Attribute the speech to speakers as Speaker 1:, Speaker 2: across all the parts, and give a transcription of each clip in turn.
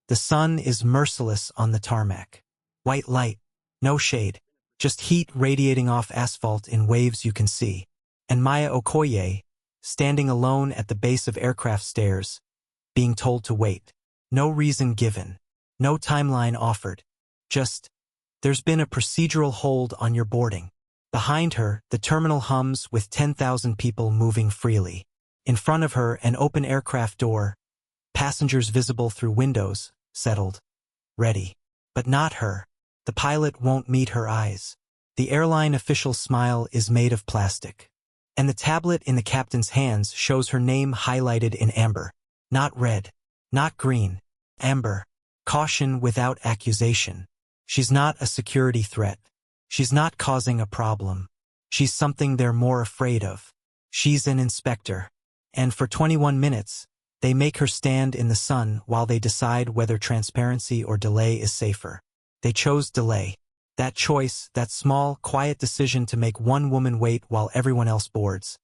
Speaker 1: The sun is merciless on the tarmac. White light, no shade, just heat radiating off asphalt in waves you can see. And Maya Okoye, standing alone at the base of aircraft stairs, being told to wait. No reason given. No timeline offered. Just, there's been a procedural hold on your boarding. Behind her, the terminal hums with 10,000 people moving freely. In front of her, an open aircraft door, passengers visible through windows, settled. Ready. But not her. The pilot won't meet her eyes. The airline official's smile is made of plastic. And the tablet in the captain's hands shows her name highlighted in amber. Not red. Not green. Amber. Caution without accusation. She's not a security threat. She's not causing a problem. She's something they're more afraid of. She's an inspector. And for 21 minutes, they make her stand in the sun while they decide whether transparency or delay is safer. They chose delay. That choice, that small, quiet decision to make one woman wait while everyone else boards,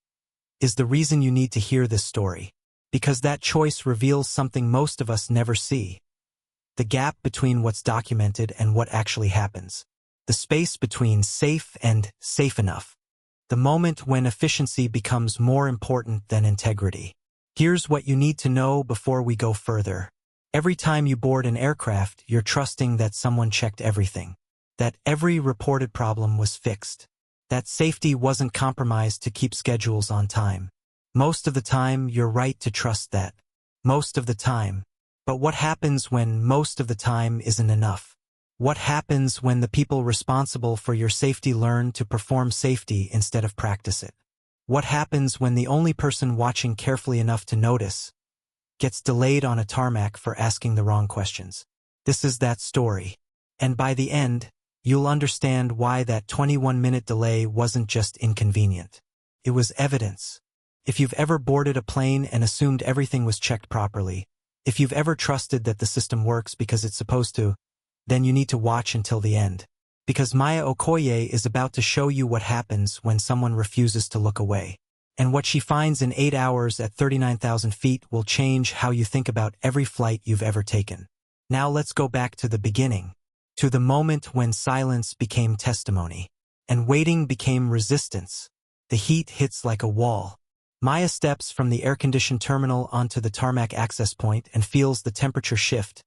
Speaker 1: is the reason you need to hear this story. Because that choice reveals something most of us never see. The gap between what's documented and what actually happens. The space between safe and safe enough. The moment when efficiency becomes more important than integrity. Here's what you need to know before we go further. Every time you board an aircraft, you're trusting that someone checked everything. That every reported problem was fixed. That safety wasn't compromised to keep schedules on time. Most of the time, you're right to trust that. Most of the time. But what happens when most of the time isn't enough? What happens when the people responsible for your safety learn to perform safety instead of practice it? What happens when the only person watching carefully enough to notice gets delayed on a tarmac for asking the wrong questions? This is that story. And by the end, you'll understand why that 21-minute delay wasn't just inconvenient. It was evidence. If you've ever boarded a plane and assumed everything was checked properly, if you've ever trusted that the system works because it's supposed to, then you need to watch until the end. Because Maya Okoye is about to show you what happens when someone refuses to look away. And what she finds in 8 hours at 39,000 feet will change how you think about every flight you've ever taken. Now let's go back to the beginning. To the moment when silence became testimony. And waiting became resistance. The heat hits like a wall. Maya steps from the air-conditioned terminal onto the tarmac access point and feels the temperature shift.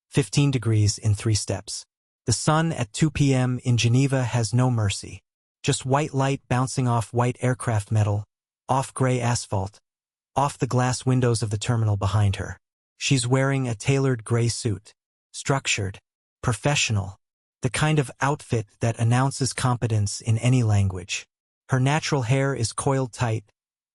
Speaker 1: 15 degrees in 3 steps. The sun at 2 p.m. in Geneva has no mercy. Just white light bouncing off white aircraft metal, off gray asphalt, off the glass windows of the terminal behind her. She's wearing a tailored gray suit. Structured. Professional. The kind of outfit that announces competence in any language. Her natural hair is coiled tight,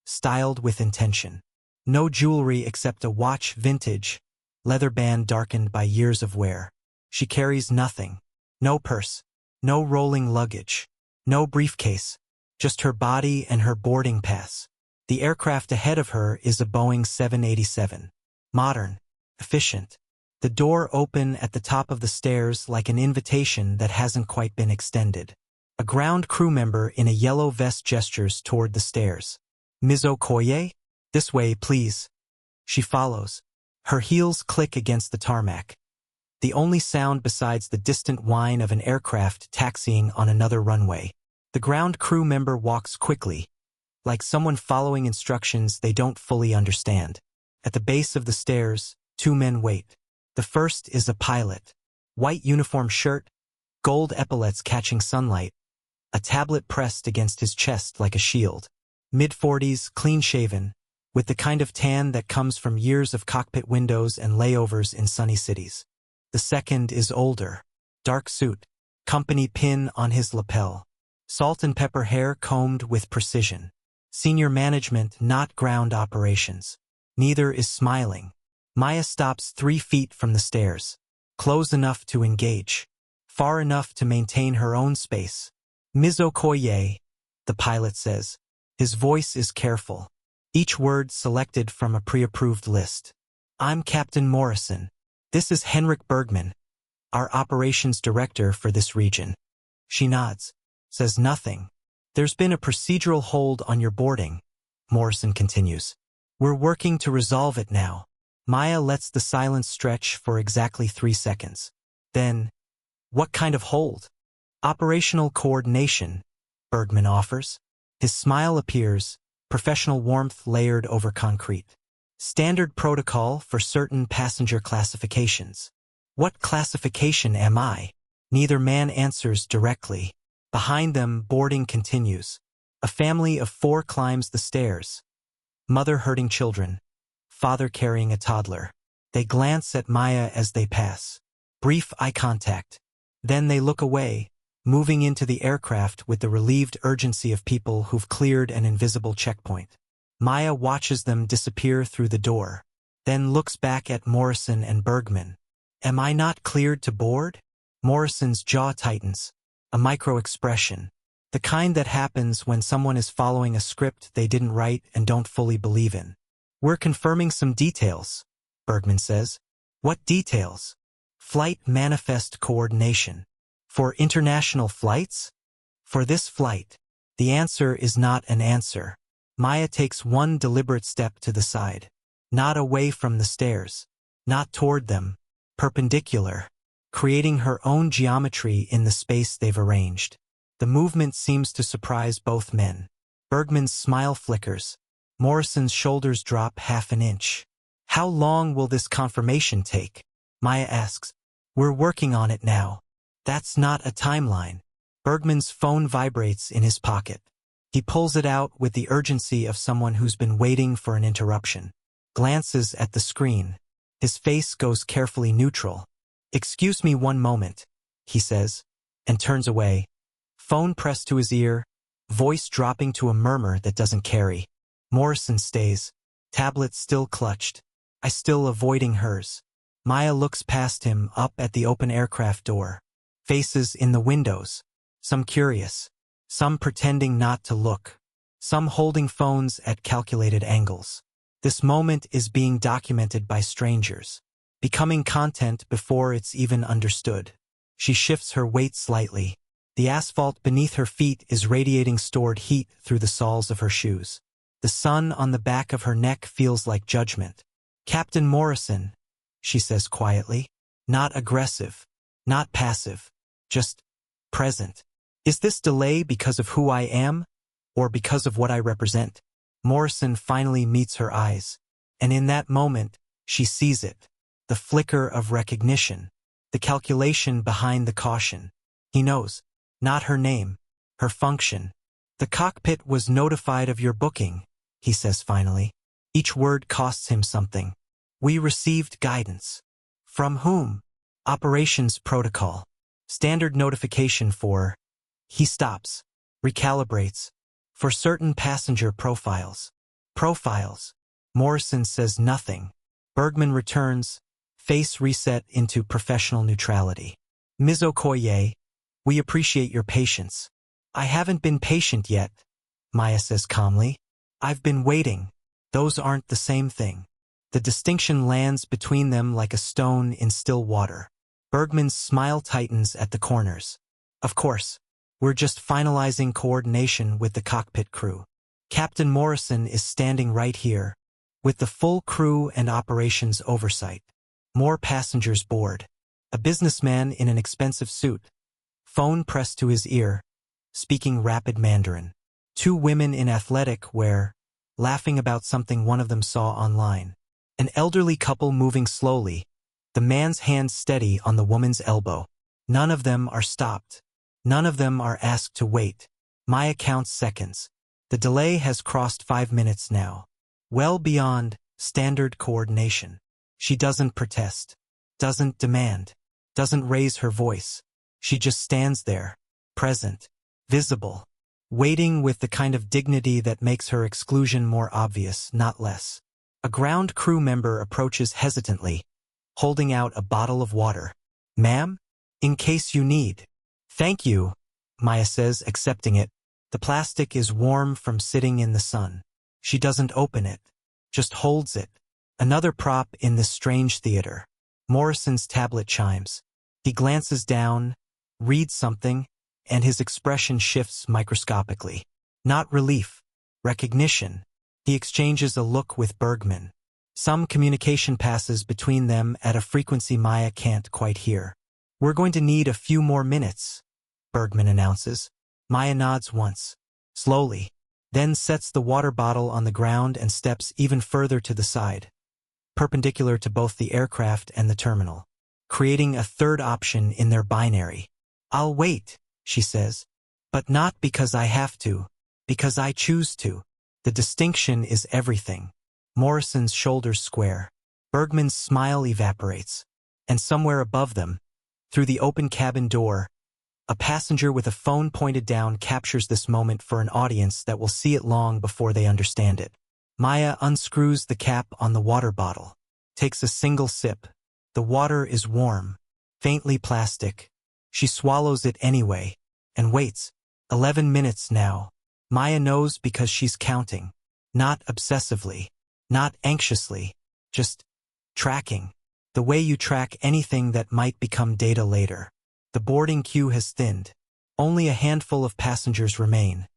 Speaker 1: styled with intention. No jewelry except a watch, vintage, leather band darkened by years of wear. She carries nothing. No purse. No rolling luggage. No briefcase. Just her body and her boarding pass. The aircraft ahead of her is a Boeing 787. Modern. Efficient. The door open at the top of the stairs like an invitation that hasn't quite been extended. A ground crew member in a yellow vest gestures toward the stairs. Ms. Okoye? This way, please. She follows. Her heels click against the tarmac. The only sound besides the distant whine of an aircraft taxiing on another runway. The ground crew member walks quickly, like someone following instructions they don't fully understand. At the base of the stairs, 2 men wait. The first is a pilot. White uniform shirt, gold epaulets catching sunlight, a tablet pressed against his chest like a shield. Mid-40s, clean-shaven, with the kind of tan that comes from years of cockpit windows and layovers in sunny cities. The second is older. Dark suit, company pin on his lapel. Salt and pepper hair combed with precision. Senior management, not ground operations. Neither is smiling. Maya stops 3 feet from the stairs. Close enough to engage. Far enough to maintain her own space. Ms. Okoye, the pilot says. His voice is careful. Each word selected from a pre-approved list. I'm Captain Morrison. This is Henrik Bergman, our operations director for this region. She nods. Says nothing. There's been a procedural hold on your boarding, Morrison continues. We're working to resolve it now. Maya lets the silence stretch for exactly 3 seconds. Then, what kind of hold? Operational coordination, Bergman offers. His smile appears, professional warmth layered over concrete. Standard protocol for certain passenger classifications. What classification am I? Neither man answers directly. Behind them, boarding continues. A family of 4 climbs the stairs. Mother herding children. Father carrying a toddler. They glance at Maya as they pass. Brief eye contact. Then they look away, moving into the aircraft with the relieved urgency of people who've cleared an invisible checkpoint. Maya watches them disappear through the door, then looks back at Morrison and Bergman. Am I not cleared to board? Morrison's jaw tightens. A micro-expression. The kind that happens when someone is following a script they didn't write and don't fully believe in. We're confirming some details, Bergman says. What details? Flight manifest coordination. For international flights? For this flight. The answer is not an answer. Maya takes one deliberate step to the side. Not away from the stairs. Not toward them. Perpendicular. Creating her own geometry in the space they've arranged. The movement seems to surprise both men. Bergman's smile flickers. Morrison's shoulders drop half an inch. How long will this confirmation take? Maya asks. We're working on it now. That's not a timeline. Bergman's phone vibrates in his pocket. He pulls it out with the urgency of someone who's been waiting for an interruption. Glances at the screen. His face goes carefully neutral. Excuse me one moment, he says, and turns away. Phone pressed to his ear, voice dropping to a murmur that doesn't carry. Morrison stays, tablet still clutched. I still avoiding hers. Maya looks past him up at the open aircraft door. Faces in the windows. Some curious. Some pretending not to look. Some holding phones at calculated angles. This moment is being documented by strangers. Becoming content before it's even understood. She shifts her weight slightly. The asphalt beneath her feet is radiating stored heat through the soles of her shoes. The sun on the back of her neck feels like judgment. Captain Morrison, she says quietly. Not aggressive. Not passive. Just present. Is this delay because of who I am? Or because of what I represent? Morrison finally meets her eyes. And in that moment, she sees it. The flicker of recognition. The calculation behind the caution. He knows. Not her name. Her function. The cockpit was notified of your booking, he says finally. Each word costs him something. We received guidance. From whom? Operations protocol. Standard notification for... He stops. Recalibrates. For certain passenger profiles. Profiles. Morrison says nothing. Bergman returns, face reset into professional neutrality. Ms. Okoye, we appreciate your patience. I haven't been patient yet, Maya says calmly. I've been waiting. Those aren't the same thing. The distinction lands between them like a stone in still water. Bergman's smile tightens at the corners. Of course, we're just finalizing coordination with the cockpit crew. Captain Morrison is standing right here, with the full crew and operations oversight. More passengers board. A businessman in an expensive suit. Phone pressed to his ear, speaking rapid Mandarin. 2 women in athletic wear, laughing about something one of them saw online. An elderly couple moving slowly, the man's hand steady on the woman's elbow. None of them are stopped. None of them are asked to wait. Maya counts seconds. The delay has crossed 5 minutes now. Well beyond standard coordination. She doesn't protest. Doesn't demand. Doesn't raise her voice. She just stands there. Present. Visible. Waiting with the kind of dignity that makes her exclusion more obvious, not less. A ground crew member approaches hesitantly, holding out a bottle of water. Ma'am? In case you need. Thank you, Maya says, accepting it. The plastic is warm from sitting in the sun. She doesn't open it, just holds it. Another prop in this strange theater. Morrison's tablet chimes. He glances down, reads something, and his expression shifts microscopically. Not relief, recognition. He exchanges a look with Bergman. Some communication passes between them at a frequency Maya can't quite hear. "We're going to need a few more minutes," Bergman announces. Maya nods once, slowly, then sets the water bottle on the ground and steps even further to the side, perpendicular to both the aircraft and the terminal, creating a third option in their binary. "I'll wait," she says, "but not because I have to, because I choose to." The distinction is everything. Morrison's shoulders square. Bergman's smile evaporates. And somewhere above them, through the open cabin door, a passenger with a phone pointed down captures this moment for an audience that will see it long before they understand it. Maya unscrews the cap on the water bottle, takes a single sip. The water is warm, faintly plastic. She swallows it anyway, and waits. 11 minutes now. Maya knows because she's counting. Not obsessively, not anxiously, just tracking. The way you track anything that might become data later. The boarding queue has thinned. Only a handful of passengers remain.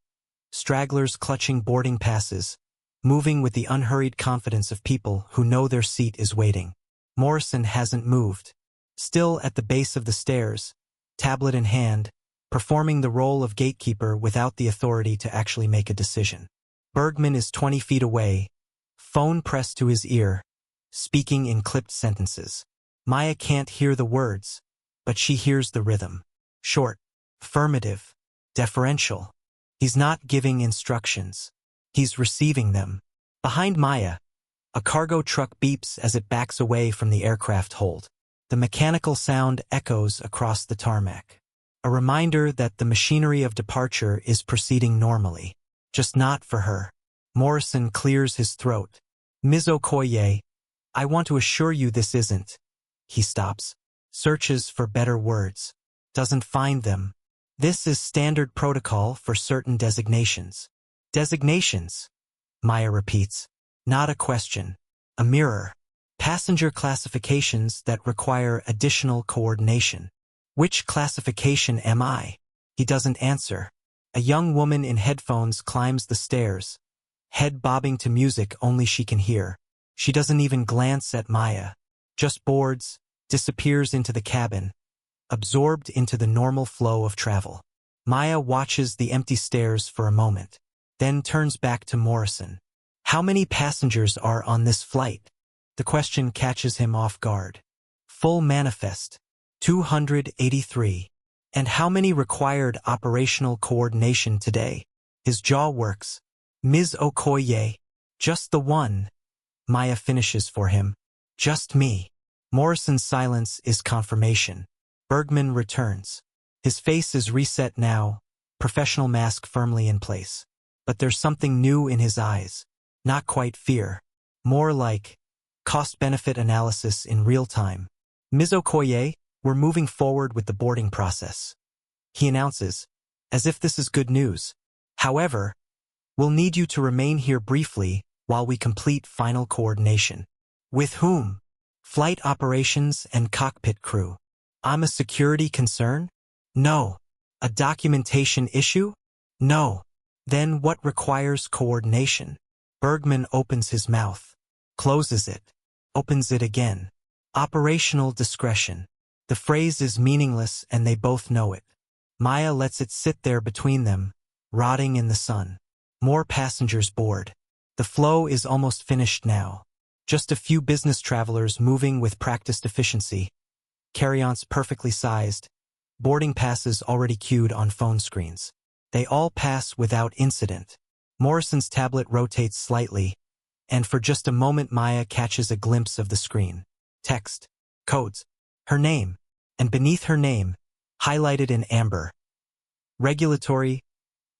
Speaker 1: Stragglers clutching boarding passes, moving with the unhurried confidence of people who know their seat is waiting. Morrison hasn't moved. Still at the base of the stairs, tablet in hand, performing the role of gatekeeper without the authority to actually make a decision. Bergman is 20 feet away, phone pressed to his ear, speaking in clipped sentences. Maya can't hear the words, but she hears the rhythm. Short, affirmative, deferential. He's not giving instructions. He's receiving them. Behind Maya, a cargo truck beeps as it backs away from the aircraft hold. The mechanical sound echoes across the tarmac. A reminder that the machinery of departure is proceeding normally. Just not for her. Morrison clears his throat. "Ms. Okoye, I want to assure you this isn't." He stops, searches for better words, doesn't find them. "This is standard protocol for certain designations." "Designations," Maya repeats. Not a question. A mirror. Passenger classifications that require additional coordination. "Which classification am I?" He doesn't answer. A young woman in headphones climbs the stairs, head bobbing to music only she can hear. She doesn't even glance at Maya. Just boards, disappears into the cabin, absorbed into the normal flow of travel. Maya watches the empty stairs for a moment, then turns back to Morrison. "How many passengers are on this flight?" The question catches him off guard. Full manifest. 283. "And how many required operational coordination today?" His jaw works. "Ms. Okoye, just the one." Maya finishes for him. "Just me." Morrison's silence is confirmation. Bergman returns. His face is reset now, professional mask firmly in place. But there's something new in his eyes. Not quite fear. More like cost-benefit analysis in real time. "Ms. Okoye, we're moving forward with the boarding process," he announces, as if this is good news. "However, we'll need you to remain here briefly while we complete final coordination." "With whom?" "Flight operations and cockpit crew." "I'm a security concern?" "No." "A documentation issue?" "No." "Then what requires coordination?" Bergman opens his mouth, closes it, opens it again. "Operational discretion." The phrase is meaningless and they both know it. Maya lets it sit there between them, rotting in the sun. More passengers board. The flow is almost finished now. Just a few business travelers moving with practiced efficiency. Carry-ons perfectly sized. Boarding passes already queued on phone screens. They all pass without incident. Morrison's tablet rotates slightly, and for just a moment Maya catches a glimpse of the screen. Text. Codes. Her name. And beneath her name, highlighted in amber. Regulatory.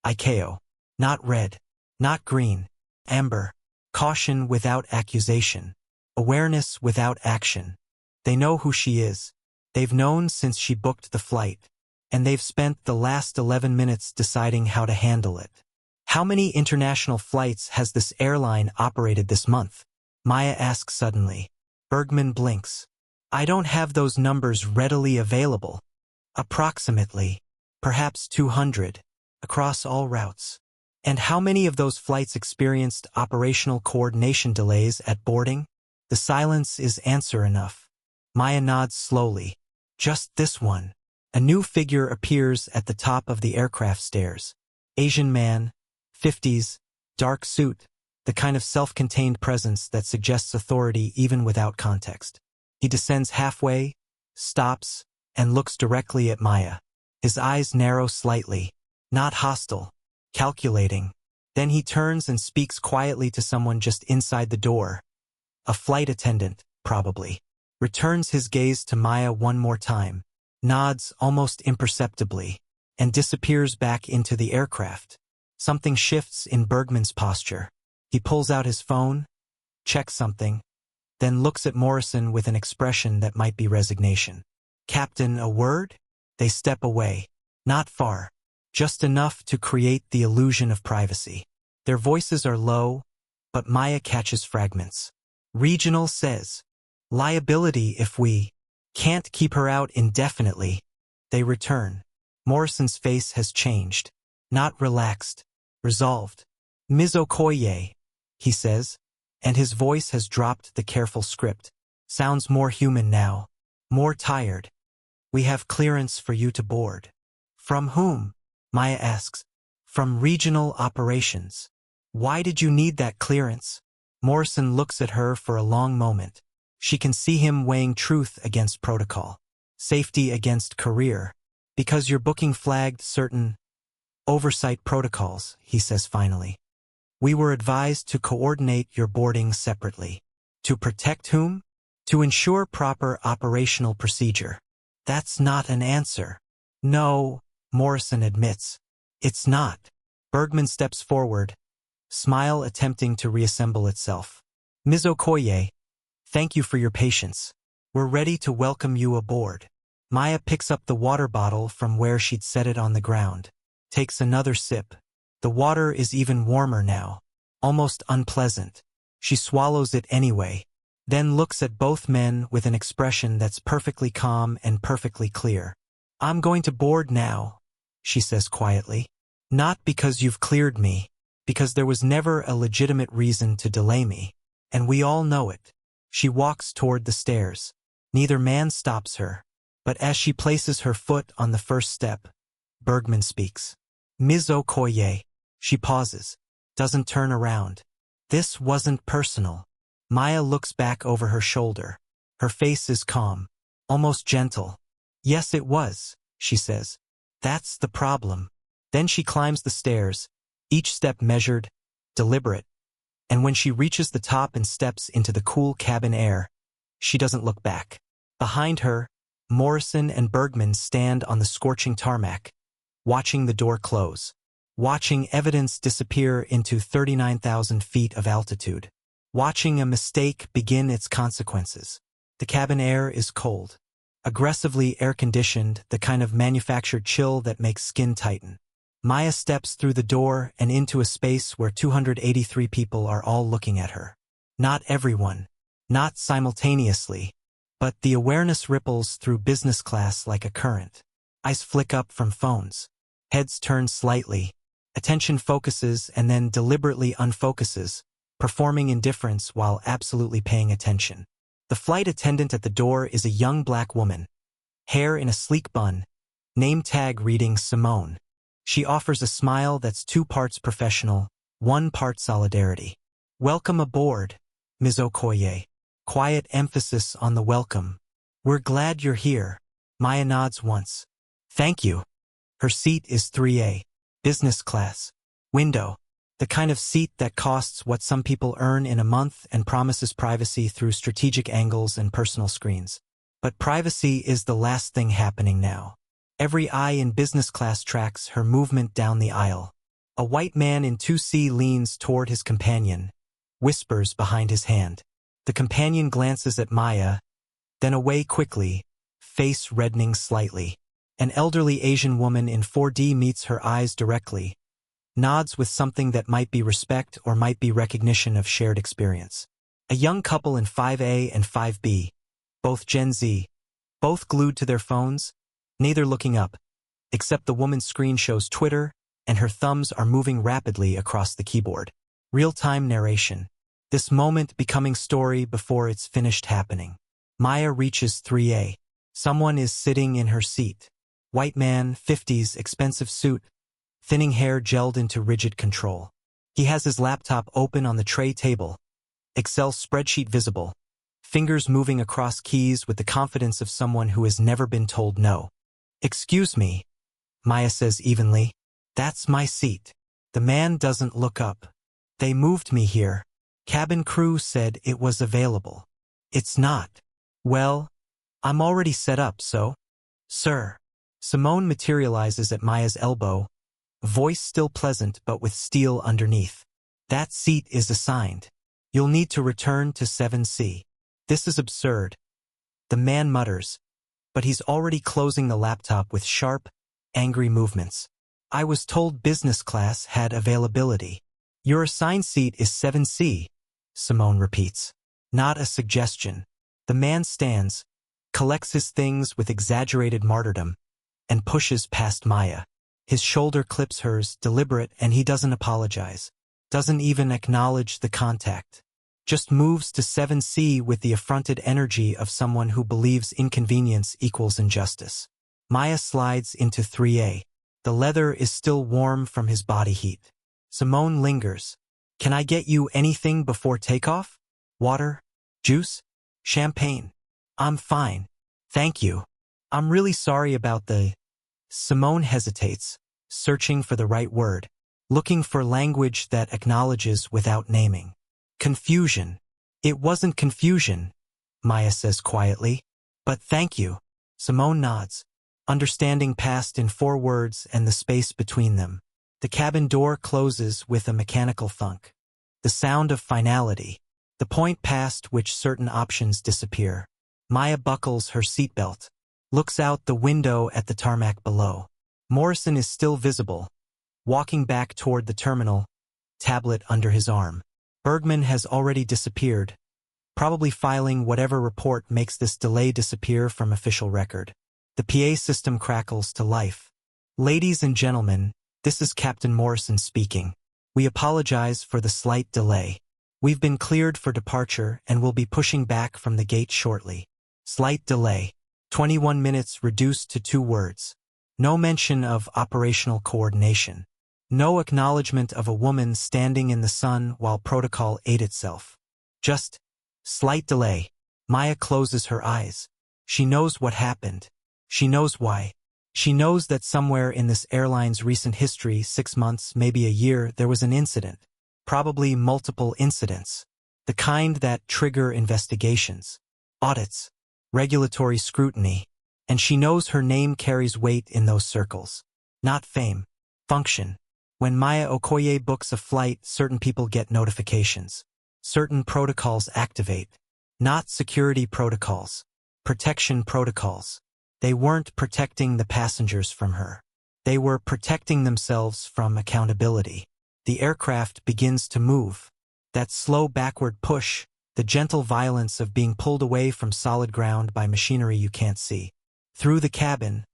Speaker 1: ICAO. Not red. Not green. Amber. Caution without accusation. Awareness without action. They know who she is. They've known since she booked the flight. And they've spent the last 11 minutes deciding how to handle it. "How many international flights has this airline operated this month?" Maya asks suddenly. Bergman blinks. "I don't have those numbers readily available." "Approximately. Perhaps 200. Across all routes." "And how many of those flights experienced operational coordination delays at boarding?" The silence is answer enough. Maya nods slowly. Just this one. A new figure appears at the top of the aircraft stairs. Asian man, 50s, dark suit, the kind of self-contained presence that suggests authority even without context. He descends halfway, stops, and looks directly at Maya. His eyes narrow slightly, not hostile, calculating. Then he turns and speaks quietly to someone just inside the door. A flight attendant, probably. Returns his gaze to Maya one more time, nods almost imperceptibly, and disappears back into the aircraft. Something shifts in Bergman's posture. He pulls out his phone, checks something, then looks at Morrison with an expression that might be resignation. Captain, a word? They step away. Not far. Just enough to create the illusion of privacy. Their voices are low, but Maya catches fragments. Regional says, liability if we can't keep her out indefinitely. They return. Morrison's face has changed. Not relaxed. Resolved. Ms. Okoye, he says, and his voice has dropped the careful script. Sounds more human now. More tired. We have clearance for you to board. From whom? Maya asks. From regional operations. Why did you need that clearance? Morrison looks at her for a long moment. She can see him weighing truth against protocol. Safety against career. Because your booking flagged certain oversight protocols, he says finally. We were advised to coordinate your boarding separately. To protect whom? To ensure proper operational procedure. That's not an answer. No, Morrison admits. It's not. Bergman steps forward, smile attempting to reassemble itself. Ms. Okoye, thank you for your patience. We're ready to welcome you aboard. Maya picks up the water bottle from where she'd set it on the ground. Takes another sip. The water is even warmer now. Almost unpleasant. She swallows it anyway, then looks at both men with an expression that's perfectly calm and perfectly clear. I'm going to board now, she says quietly. Not because you've cleared me, because there was never a legitimate reason to delay me. And we all know it. She walks toward the stairs. Neither man stops her. But as she places her foot on the first step, Bergman speaks. Ms. Okoye. She pauses. Doesn't turn around. This wasn't personal. Maya looks back over her shoulder. Her face is calm, almost gentle. Yes, it was, she says. That's the problem. Then she climbs the stairs, each step measured, deliberate. And when she reaches the top and steps into the cool cabin air, she doesn't look back. Behind her, Morrison and Bergman stand on the scorching tarmac, watching the door close, watching evidence disappear into 39,000 feet of altitude, watching a mistake begin its consequences. The cabin air is cold, aggressively air-conditioned, the kind of manufactured chill that makes skin tighten. Maya steps through the door and into a space where 283 people are all looking at her. Not everyone, not simultaneously, but the awareness ripples through business class like a current. Eyes flick up from phones. Heads turn slightly. Attention focuses and then deliberately unfocuses, performing indifference while absolutely paying attention. The flight attendant at the door is a young black woman. Hair in a sleek bun. Name tag reading Simone. She offers a smile that's 2 parts professional, 1 part solidarity. Welcome aboard, Ms. Okoye. Quiet emphasis on the welcome. We're glad you're here. Maya nods once. Thank you. Her seat is 3A. Business class. Window. The kind of seat that costs what some people earn in a month and promises privacy through strategic angles and personal screens. But privacy is the last thing happening now. Every eye in business class tracks her movement down the aisle. A white man in 2C leans toward his companion, whispers behind his hand. The companion glances at Maya, then away quickly, face reddening slightly. An elderly Asian woman in 4D meets her eyes directly, nods with something that might be respect or might be recognition of shared experience. A young couple in 5A and 5B, both Gen Z, both glued to their phones, neither looking up, except the woman's screen shows Twitter, and her thumbs are moving rapidly across the keyboard. Real-time narration. This moment becoming story before it's finished happening. Maya reaches 3A. Someone is sitting in her seat. White man, 50s, expensive suit, thinning hair gelled into rigid control. He has his laptop open on the tray table, Excel spreadsheet visible, fingers moving across keys with the confidence of someone who has never been told no. "Excuse me," Maya says evenly. "That's my seat." The man doesn't look up. "They moved me here. Cabin crew said it was available." "It's not." "Well, I'm already set up, so." "Sir." Simone materializes at Maya's elbow, voice still pleasant but with steel underneath. "That seat is assigned. You'll need to return to 7C. "This is absurd," the man mutters, but he's already closing the laptop with sharp, angry movements. "I was told business class had availability." "Your assigned seat is 7C, Simone repeats. "Not a suggestion." The man stands, collects his things with exaggerated martyrdom, and pushes past Maya. His shoulder clips hers, deliberate, and he doesn't apologize. Doesn't even acknowledge the contact. Just moves to 7C with the affronted energy of someone who believes inconvenience equals injustice. Maya slides into 3A. The leather is still warm from his body heat. Simone lingers. "Can I get you anything before takeoff? Water? Juice? Champagne?" "I'm fine. Thank you. I'm really sorry about the—" Simone hesitates, searching for the right word, looking for language that acknowledges without naming. "Confusion." "It wasn't confusion," Maya says quietly. "But thank you." Simone nods, understanding passed in 4 words and the space between them. The cabin door closes with a mechanical thunk. The sound of finality, the point past which certain options disappear. Maya buckles her seatbelt, looks out the window at the tarmac below. Morrison is still visible, walking back toward the terminal, tablet under his arm. Bergman has already disappeared, probably filing whatever report makes this delay disappear from official record. The PA system crackles to life. "Ladies and gentlemen, this is Captain Morrison speaking. We apologize for the slight delay. We've been cleared for departure and will be pushing back from the gate shortly." Slight delay. 21 minutes reduced to 2 words. No mention of operational coordination. No acknowledgement of a woman standing in the sun while protocol ate itself. Just slight delay. Maya closes her eyes. She knows what happened. She knows why. She knows that somewhere in this airline's recent history, 6 months, maybe a year, there was an incident. Probably multiple incidents. The kind that trigger investigations, audits, regulatory scrutiny. And she knows her name carries weight in those circles. Not fame. Function. When Maya Okoye books a flight, certain people get notifications. Certain protocols activate. Not security protocols. Protection protocols. They weren't protecting the passengers from her. They were protecting themselves from accountability. The aircraft begins to move. That slow backward push, the gentle violence of being pulled away from solid ground by machinery you can't see. Through the cabin,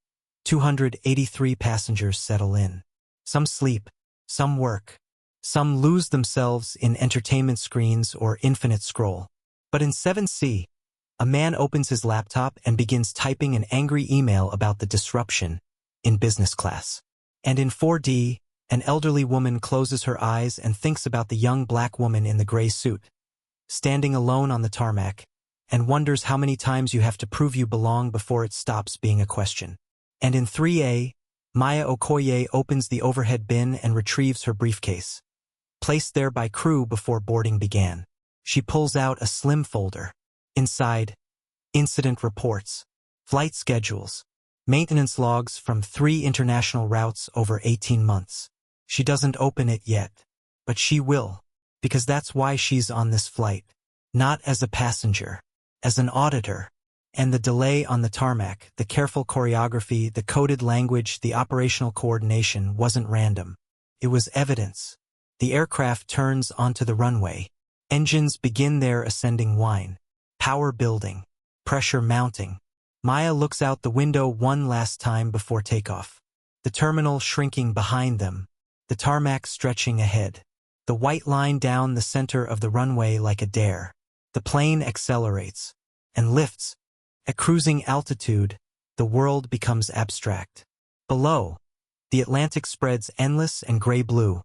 Speaker 1: 283 passengers settle in. Some sleep, some work. Some lose themselves in entertainment screens or infinite scroll. But in 7C, a man opens his laptop and begins typing an angry email about the disruption in business class. And in 4D, an elderly woman closes her eyes and thinks about the young black woman in the gray suit, standing alone on the tarmac, and wonders how many times you have to prove you belong before it stops being a question. And in 3A, Maya Okoye opens the overhead bin and retrieves her briefcase, placed there by crew before boarding began. She pulls out a slim folder. Inside, incident reports, flight schedules, maintenance logs from 3 international routes over 18 months. She doesn't open it yet, but she will, because that's why she's on this flight. Not as a passenger, as an auditor. And the delay on the tarmac, the careful choreography, the coded language, the operational coordination wasn't random. It was evidence. The aircraft turns onto the runway. Engines begin their ascending whine. Power building. Pressure mounting. Maya looks out the window one last time before takeoff. The terminal shrinking behind them. The tarmac stretching ahead. the white line down the center of the runway like a dare. The plane accelerates and lifts. At cruising altitude, the world becomes abstract. Below, the Atlantic spreads endless and gray-blue,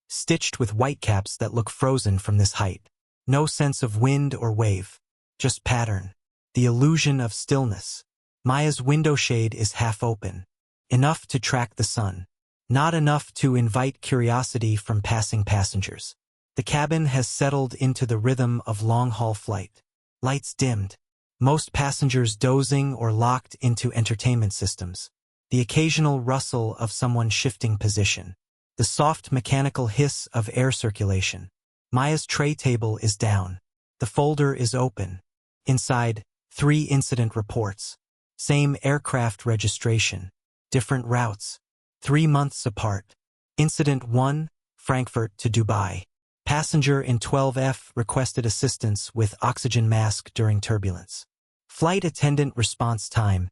Speaker 1: stitched with whitecaps that look frozen from this height. No sense of wind or wave, just pattern. The illusion of stillness. Maya's window shade is half open, enough to track the sun, not enough to invite curiosity from passing passengers. The cabin has settled into the rhythm of long-haul flight. Lights dimmed, most passengers dozing or locked into entertainment systems. The occasional rustle of someone shifting position. The soft mechanical hiss of air circulation. Maya's tray table is down. The folder is open. Inside, 3 incident reports. Same aircraft registration. Different routes. 3 months apart. Incident 1, Frankfurt to Dubai. Passenger in 12F requested assistance with oxygen mask during turbulence. Flight attendant response time,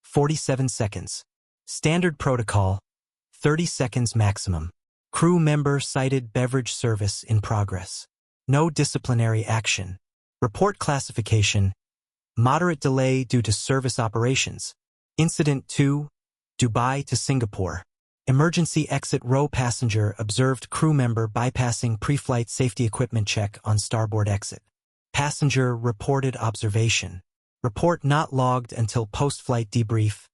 Speaker 1: 47 seconds. Standard protocol, 30 seconds maximum. Crew member cited beverage service in progress. No disciplinary action. Report classification, moderate delay due to service operations. Incident 2, Dubai to Singapore. Emergency exit row passenger observed crew member bypassing pre-flight safety equipment check on starboard exit. Passenger reported observation. Report not logged until post-flight debrief,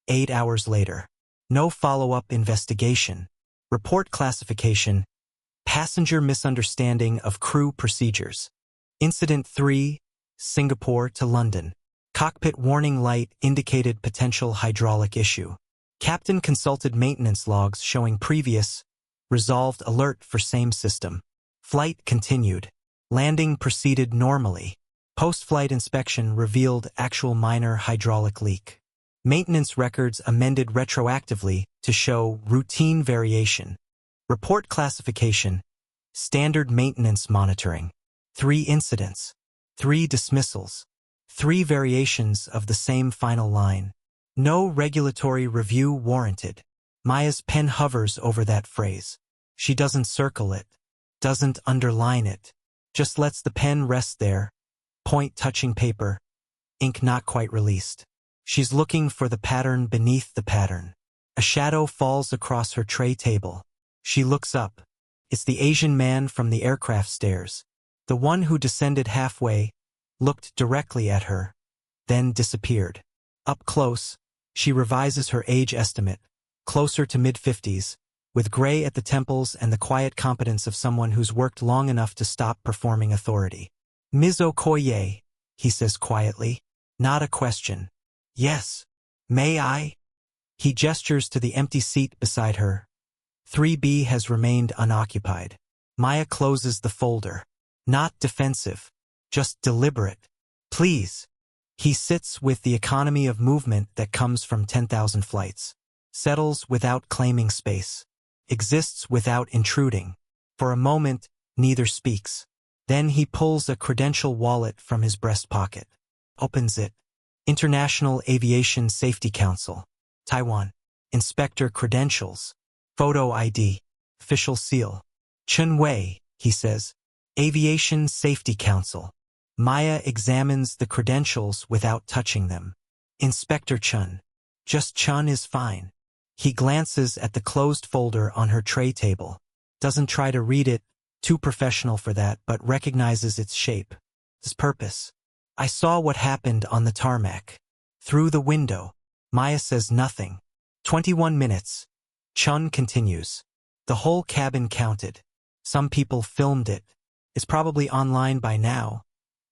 Speaker 1: 8 hours later. No follow-up investigation. Report classification, passenger misunderstanding of crew procedures. Incident 3, Singapore to London. Cockpit warning light indicated potential hydraulic issue. Captain consulted maintenance logs showing previous, resolved alert for same system. Flight continued. Landing proceeded normally. Post-flight inspection revealed actual minor hydraulic leak. Maintenance records amended retroactively to show routine variation. Report classification, standard maintenance monitoring. 3 incidents, 3 dismissals, 3 variations of the same final line. No regulatory review warranted. Maya's pen hovers over that phrase. She doesn't circle it, doesn't underline it, just lets the pen rest there, point touching paper, ink not quite released. She's looking for the pattern beneath the pattern. A shadow falls across her tray table. She looks up. It's the Asian man from the aircraft stairs. The one who descended halfway, looked directly at her, then disappeared. Up close, she revises her age estimate, closer to mid-50s, with gray at the temples and the quiet competence of someone who's worked long enough to stop performing authority. Ms. Okoye, he says quietly. Not a question. Yes. May I? He gestures to the empty seat beside her. 3B has remained unoccupied. Maya closes the folder. Not defensive, just deliberate. Please. He sits with the economy of movement that comes from 10,000 flights. Settles without claiming space. Exists without intruding. For a moment, neither speaks. Then he pulls a credential wallet from his breast pocket. Opens it. International Aviation Safety Council. Taiwan. Inspector credentials. Photo ID. Official seal. Chun Wei, he says. Aviation Safety Council. Maya examines the credentials without touching them. Inspector Chun. Just Chun is fine. He glances at the closed folder on her tray table. Doesn't try to read it, too professional for that, but recognizes its shape. Its purpose. I saw what happened on the tarmac. Through the window. Maya says nothing. 21 minutes. Chun continues. The whole cabin counted. Some people filmed it. It's probably online by now,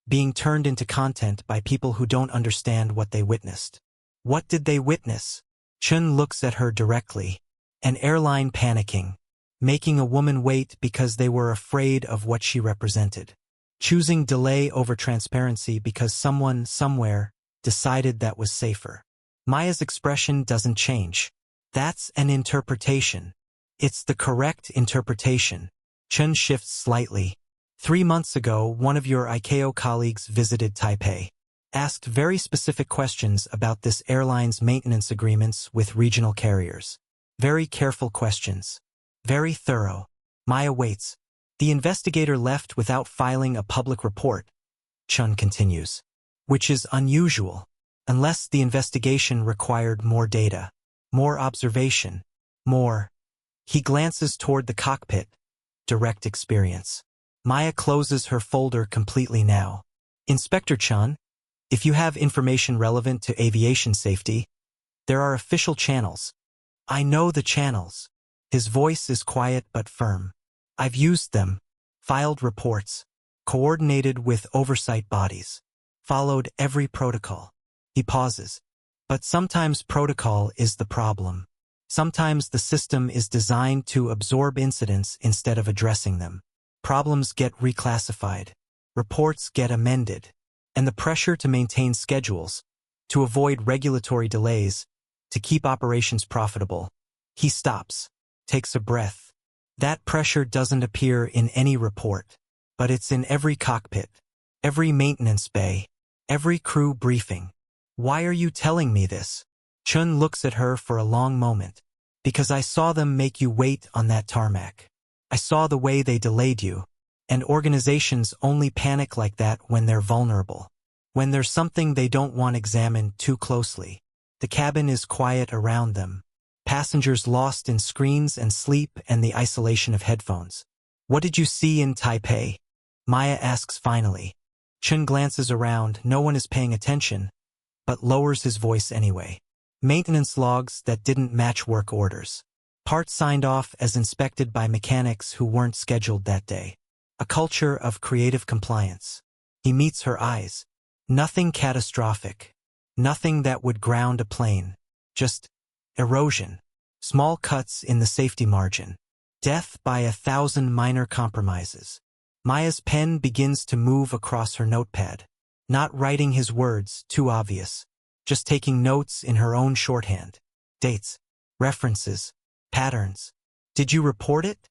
Speaker 1: being turned into content by people who don't understand what they witnessed. What did they witness? Chun looks at her directly. An airline panicking, making a woman wait because they were afraid of what she represented. Choosing delay over transparency because someone, somewhere, decided that was safer. Maya's expression doesn't change. That's an interpretation. It's the correct interpretation. Chun shifts slightly. 3 months ago, one of your ICAO colleagues visited Taipei. Asked very specific questions about this airline's maintenance agreements with regional carriers. Very careful questions. Very thorough. Maya waits. The investigator left without filing a public report, Chun continues, which is unusual, unless the investigation required more data, more observation, more. He glances toward the cockpit. Direct experience. Maya closes her folder completely now. Inspector Chun, if you have information relevant to aviation safety, there are official channels. I know the channels. His voice is quiet but firm. I've used them, filed reports, coordinated with oversight bodies, followed every protocol. He pauses. But sometimes protocol is the problem. Sometimes the system is designed to absorb incidents instead of addressing them. Problems get reclassified. Reports get amended. And the pressure to maintain schedules, to avoid regulatory delays, to keep operations profitable. He stops, takes a breath. That pressure doesn't appear in any report, but it's in every cockpit, every maintenance bay, every crew briefing. Why are you telling me this? Chun looks at her for a long moment. Because I saw them make you wait on that tarmac. I saw the way they delayed you. And organizations only panic like that when they're vulnerable. When there's something they don't want examined too closely. The cabin is quiet around them. Passengers lost in screens and sleep and the isolation of headphones. What did you see in Taipei? Maya asks finally. Chun glances around, no one is paying attention, but lowers his voice anyway. Maintenance logs that didn't match work orders. Parts signed off as inspected by mechanics who weren't scheduled that day. A culture of creative compliance. He meets her eyes. Nothing catastrophic. Nothing that would ground a plane. Just erosion. Small cuts in the safety margin. Death by 1,000 minor compromises. Maya's pen begins to move across her notepad. Not writing his words, too obvious. Just taking notes in her own shorthand. Dates, references, patterns. Did you report it?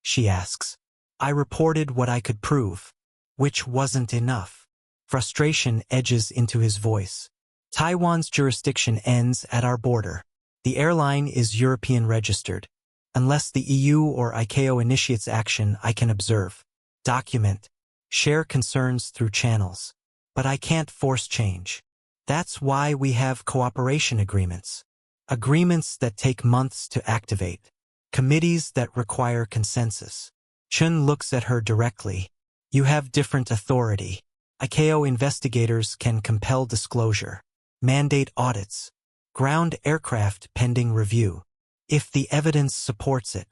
Speaker 1: She asks. I reported what I could prove, which wasn't enough. Frustration edges into his voice. Taiwan's jurisdiction ends at our border. The airline is European registered. Unless the EU or ICAO initiates action, I can observe, document, share concerns through channels. But I can't force change. That's why we have cooperation agreements. Agreements that take months to activate. Committees that require consensus. Chun looks at her directly. You have different authority. ICAO investigators can compel disclosure. Mandate audits. Ground aircraft pending review. If the evidence supports it.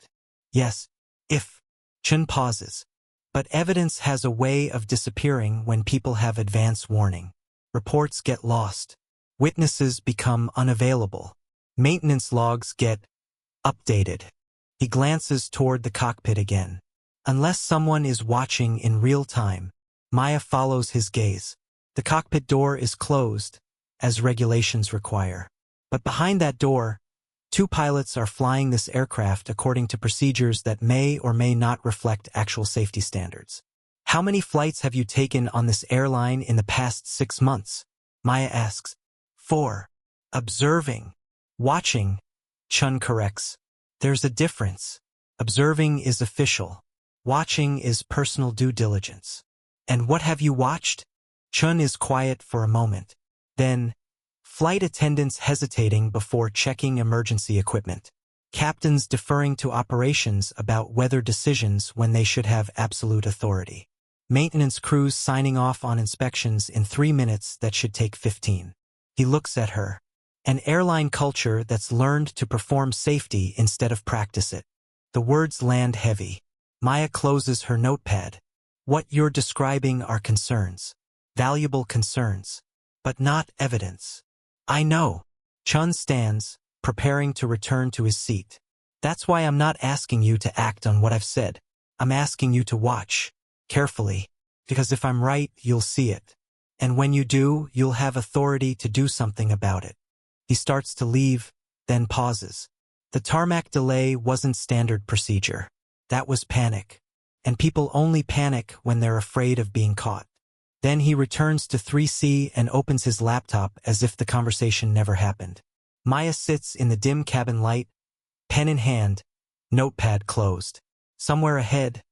Speaker 1: Yes, if. Chun pauses. But evidence has a way of disappearing when people have advance warning. Reports get lost. Witnesses become unavailable. Maintenance logs get updated. He glances toward the cockpit again. Unless someone is watching in real time, Maya follows his gaze. The cockpit door is closed, as regulations require. But behind that door, 2 pilots are flying this aircraft according to procedures that may or may not reflect actual safety standards. How many flights have you taken on this airline in the past 6 months? Maya asks. 4. Observing. Watching. Chun corrects. There's a difference. Observing is official. Watching is personal due diligence. And what have you watched? Chun is quiet for a moment. Then, flight attendants hesitating before checking emergency equipment. Captains deferring to operations about weather decisions when they should have absolute authority. Maintenance crews signing off on inspections in 3 minutes that should take 15. He looks at her. An airline culture that's learned to perform safety instead of practice it. The words land heavy. Maya closes her notepad. What you're describing are concerns. Valuable concerns. But not evidence. I know. Chun stands, preparing to return to his seat. That's why I'm not asking you to act on what I've said. I'm asking you to watch. Carefully, because if I'm right, you'll see it. And when you do, you'll have authority to do something about it. He starts to leave, then pauses. The tarmac delay wasn't standard procedure. That was panic. And people only panic when they're afraid of being caught. Then he returns to 3C and opens his laptop as if the conversation never happened. Maya sits in the dim cabin light, pen in hand, notepad closed. Somewhere ahead,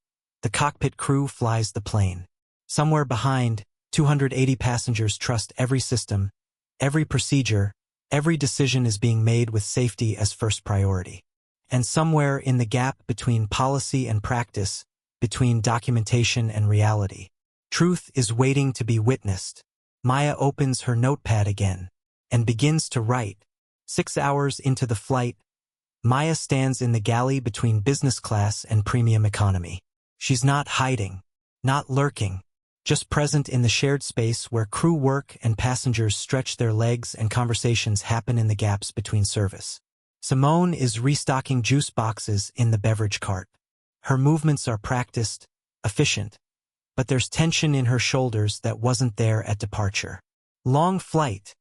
Speaker 1: The cockpit crew flies the plane. Somewhere behind, 280 passengers trust every system, every procedure, every decision is being made with safety as first priority. And somewhere in the gap between policy and practice, between documentation and reality, truth is waiting to be witnessed. Maya opens her notepad again and begins to write. 6 hours into the flight, Maya stands in the galley between business class and premium economy. She's not hiding, not lurking, just present in the shared space where crew work and passengers stretch their legs and conversations happen in the gaps between service. Simone is restocking juice boxes in the beverage cart. Her movements are practiced, efficient, but there's tension in her shoulders that wasn't there at departure. Long flight,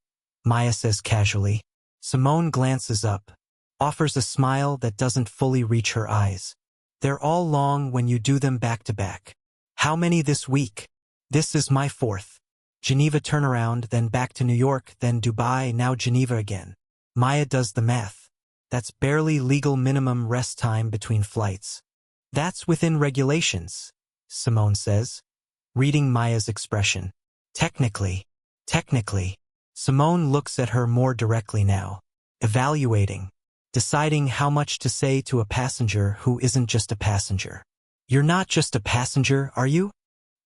Speaker 1: Maya says casually. Simone glances up, offers a smile that doesn't fully reach her eyes. They're all long when you do them back to back. How many this week? This is my 4th. Geneva turnaround, then back to New York, then Dubai, now Geneva again. Maya does the math. That's barely legal minimum rest time between flights. That's within regulations, Simone says, reading Maya's expression. Technically. Simone looks at her more directly now, evaluating, deciding how much to say to a passenger who isn't just a passenger. You're not just a passenger, are you?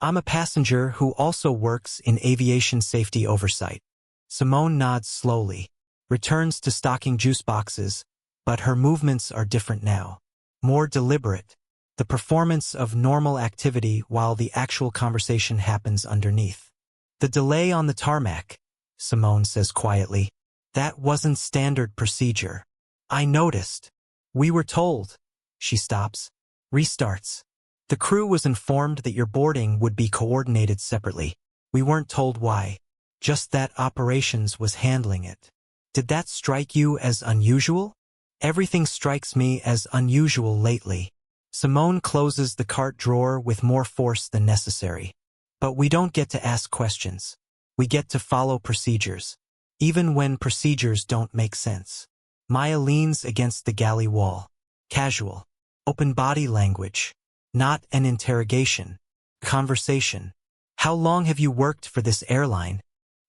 Speaker 1: I'm a passenger who also works in aviation safety oversight. Simone nods slowly, returns to stocking juice boxes, but her movements are different now. More deliberate. The performance of normal activity while the actual conversation happens underneath. The delay on the tarmac, Simone says quietly. That wasn't standard procedure. I noticed. We were told. She stops. Restarts. The crew was informed that your boarding would be coordinated separately. We weren't told why. Just that operations was handling it. Did that strike you as unusual? Everything strikes me as unusual lately. Simone closes the cart drawer with more force than necessary. But we don't get to ask questions. We get to follow procedures, even when procedures don't make sense. Maya leans against the galley wall. Casual. Open body language. Not an interrogation. Conversation. How long have you worked for this airline?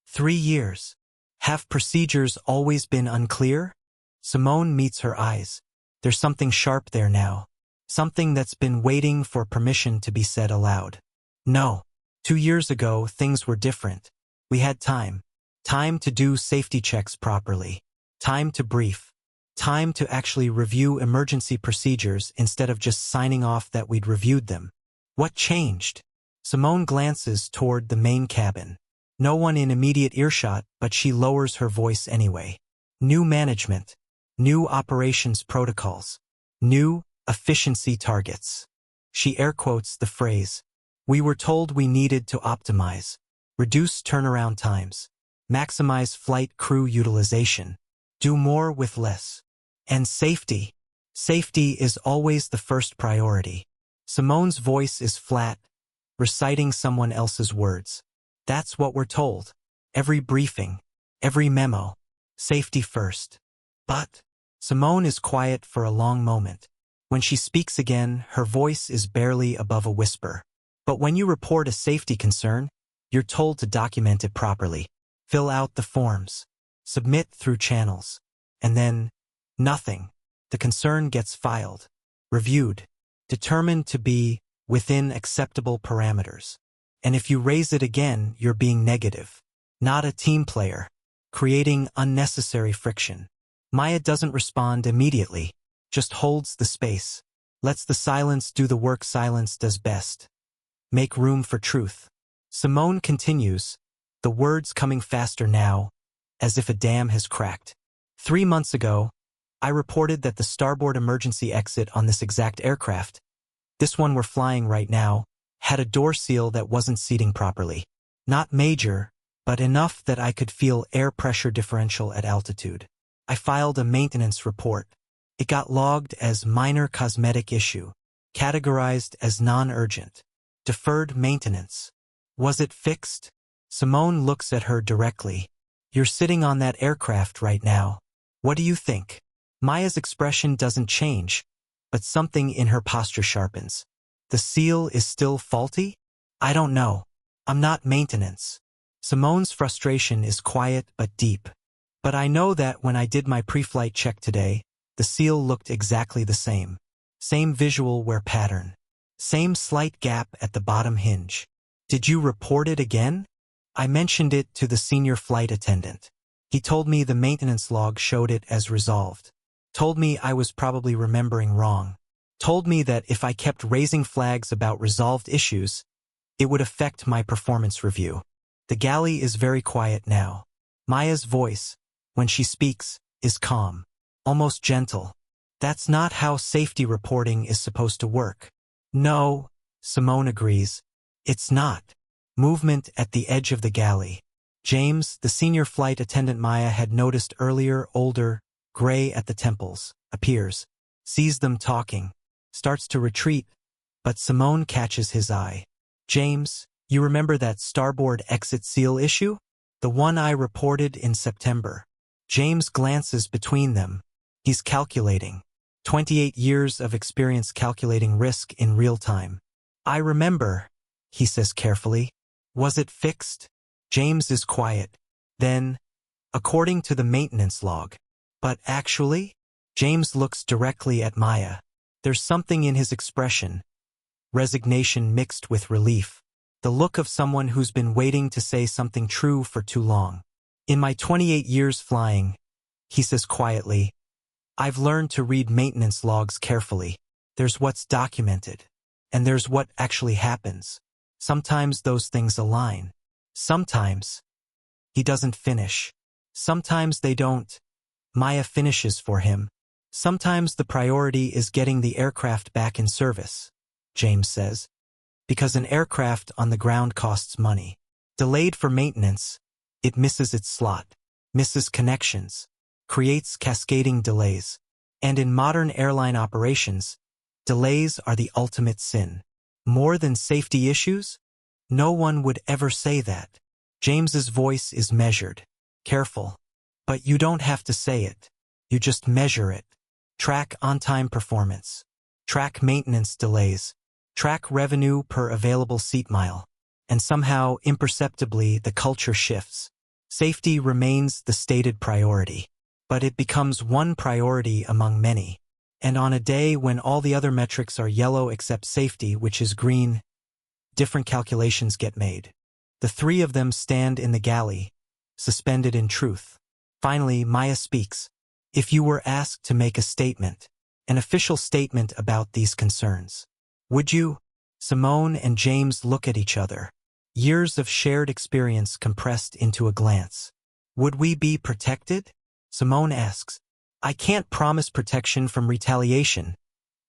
Speaker 1: 3 years. Have procedures always been unclear? Simone meets her eyes. There's something sharp there now. Something that's been waiting for permission to be said aloud. No. 2 years ago, things were different. We had time. Time to do safety checks properly. Time to brief. Time to actually review emergency procedures instead of just signing off that we'd reviewed them. What changed? Simone glances toward the main cabin. No one in immediate earshot, but she lowers her voice anyway. New management. New operations protocols. New efficiency targets. She air quotes the phrase. We were told we needed to optimize, reduce turnaround times, maximize flight crew utilization, do more with less. And safety. Safety is always the first priority. Simone's voice is flat, reciting someone else's words. That's what we're told. Every briefing, every memo. Safety first. But Simone is quiet for a long moment. When she speaks again, her voice is barely above a whisper. But when you report a safety concern, you're told to document it properly. Fill out the forms. Submit through channels. And then, nothing. The concern gets filed, reviewed, determined to be within acceptable parameters. And if you raise it again, you're being negative. Not a team player. Creating unnecessary friction. Maya doesn't respond immediately, just holds the space. Lets the silence do the work silence does best. Make room for truth. Simone continues, the words coming faster now, as if a dam has cracked. 3 months ago, I reported that the starboard emergency exit on this exact aircraft, this one we're flying right now, had a door seal that wasn't seating properly. Not major, but enough that I could feel air pressure differential at altitude. I filed a maintenance report. It got logged as minor cosmetic issue, categorized as non-urgent. Deferred maintenance. Was it fixed? Simone looks at her directly. You're sitting on that aircraft right now. What do you think? Maya's expression doesn't change, but something in her posture sharpens. The seal is still faulty? I don't know. I'm not maintenance. Simone's frustration is quiet but deep. But I know that when I did my pre-flight check today, the seal looked exactly the same. Same visual wear pattern. Same slight gap at the bottom hinge. Did you report it again? I mentioned it to the senior flight attendant. He told me the maintenance log showed it as resolved. Told me I was probably remembering wrong. Told me that if I kept raising flags about resolved issues, it would affect my performance review. The galley is very quiet now. Maya's voice, when she speaks, is calm, almost gentle. That's not how safety reporting is supposed to work. No, Simone agrees. It's not. Movement at the edge of the galley. James, the senior flight attendant Maya had noticed earlier, older, gray at the temples, appears, sees them talking, starts to retreat, but Simone catches his eye. James, you remember that starboard exit seal issue? The one I reported in September. James glances between them. He's calculating. 28 years of experience calculating risk in real time. I remember, he says carefully. Was it fixed? James is quiet. Then, according to the maintenance log. But actually? James looks directly at Maya. There's something in his expression. Resignation mixed with relief. The look of someone who's been waiting to say something true for too long. In my 28 years flying, he says quietly, I've learned to read maintenance logs carefully. There's what's documented, and there's what actually happens. Sometimes those things align. Sometimes he doesn't finish. Sometimes they don't. Maya finishes for him. Sometimes the priority is getting the aircraft back in service, James says, because an aircraft on the ground costs money. Delayed for maintenance, it misses its slot, misses connections, creates cascading delays. And in modern airline operations, delays are the ultimate sin. More than safety issues? No one would ever say that. James's voice is measured, careful. But you don't have to say it. You just measure it. Track on-time performance. Track maintenance delays. Track revenue per available seat mile. And somehow, imperceptibly, the culture shifts. Safety remains the stated priority. But it becomes one priority among many. And on a day when all the other metrics are yellow except safety, which is green, different calculations get made. The three of them stand in the galley, suspended in truth. Finally, Maya speaks. If you were asked to make a statement, an official statement about these concerns, would you? Simone and James look at each other. Years of shared experience compressed into a glance. Would we be protected? Simone asks. I can't promise protection from retaliation,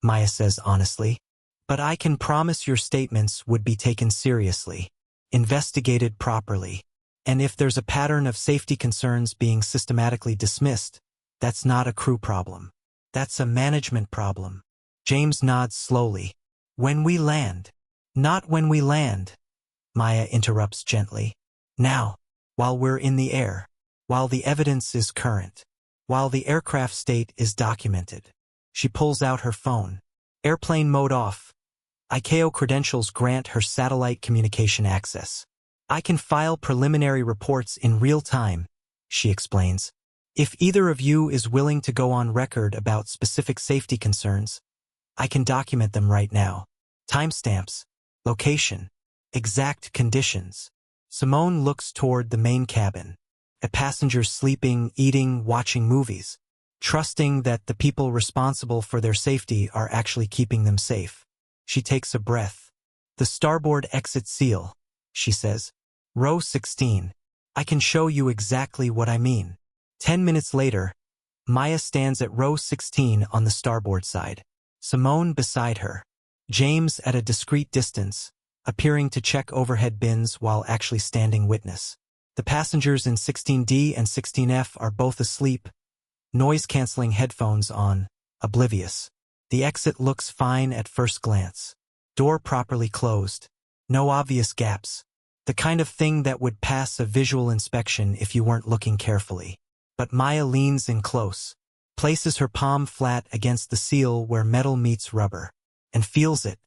Speaker 1: Maya says honestly. But I can promise your statements would be taken seriously, investigated properly. And if there's a pattern of safety concerns being systematically dismissed, that's not a crew problem. That's a management problem. James nods slowly. When we land. Not when we land, Maya interrupts gently. Now, while we're in the air, while the evidence is current, while the aircraft state is documented. She pulls out her phone. Airplane mode off. ICAO credentials grant her satellite communication access. I can file preliminary reports in real time, she explains. If either of you is willing to go on record about specific safety concerns, I can document them right now. Timestamps, location, exact conditions. Simone looks toward the main cabin. At passengers sleeping, eating, watching movies, trusting that the people responsible for their safety are actually keeping them safe. She takes a breath. The starboard exit seal, she says. Row 16. I can show you exactly what I mean. 10 minutes later, Maya stands at row 16 on the starboard side. Simone beside her. James at a discreet distance, appearing to check overhead bins while actually standing witness. The passengers in 16D and 16F are both asleep, noise-canceling headphones on, oblivious. The exit looks fine at first glance. Door properly closed. No obvious gaps. The kind of thing that would pass a visual inspection if you weren't looking carefully. But Maya leans in close, places her palm flat against the seal where metal meets rubber, and feels it.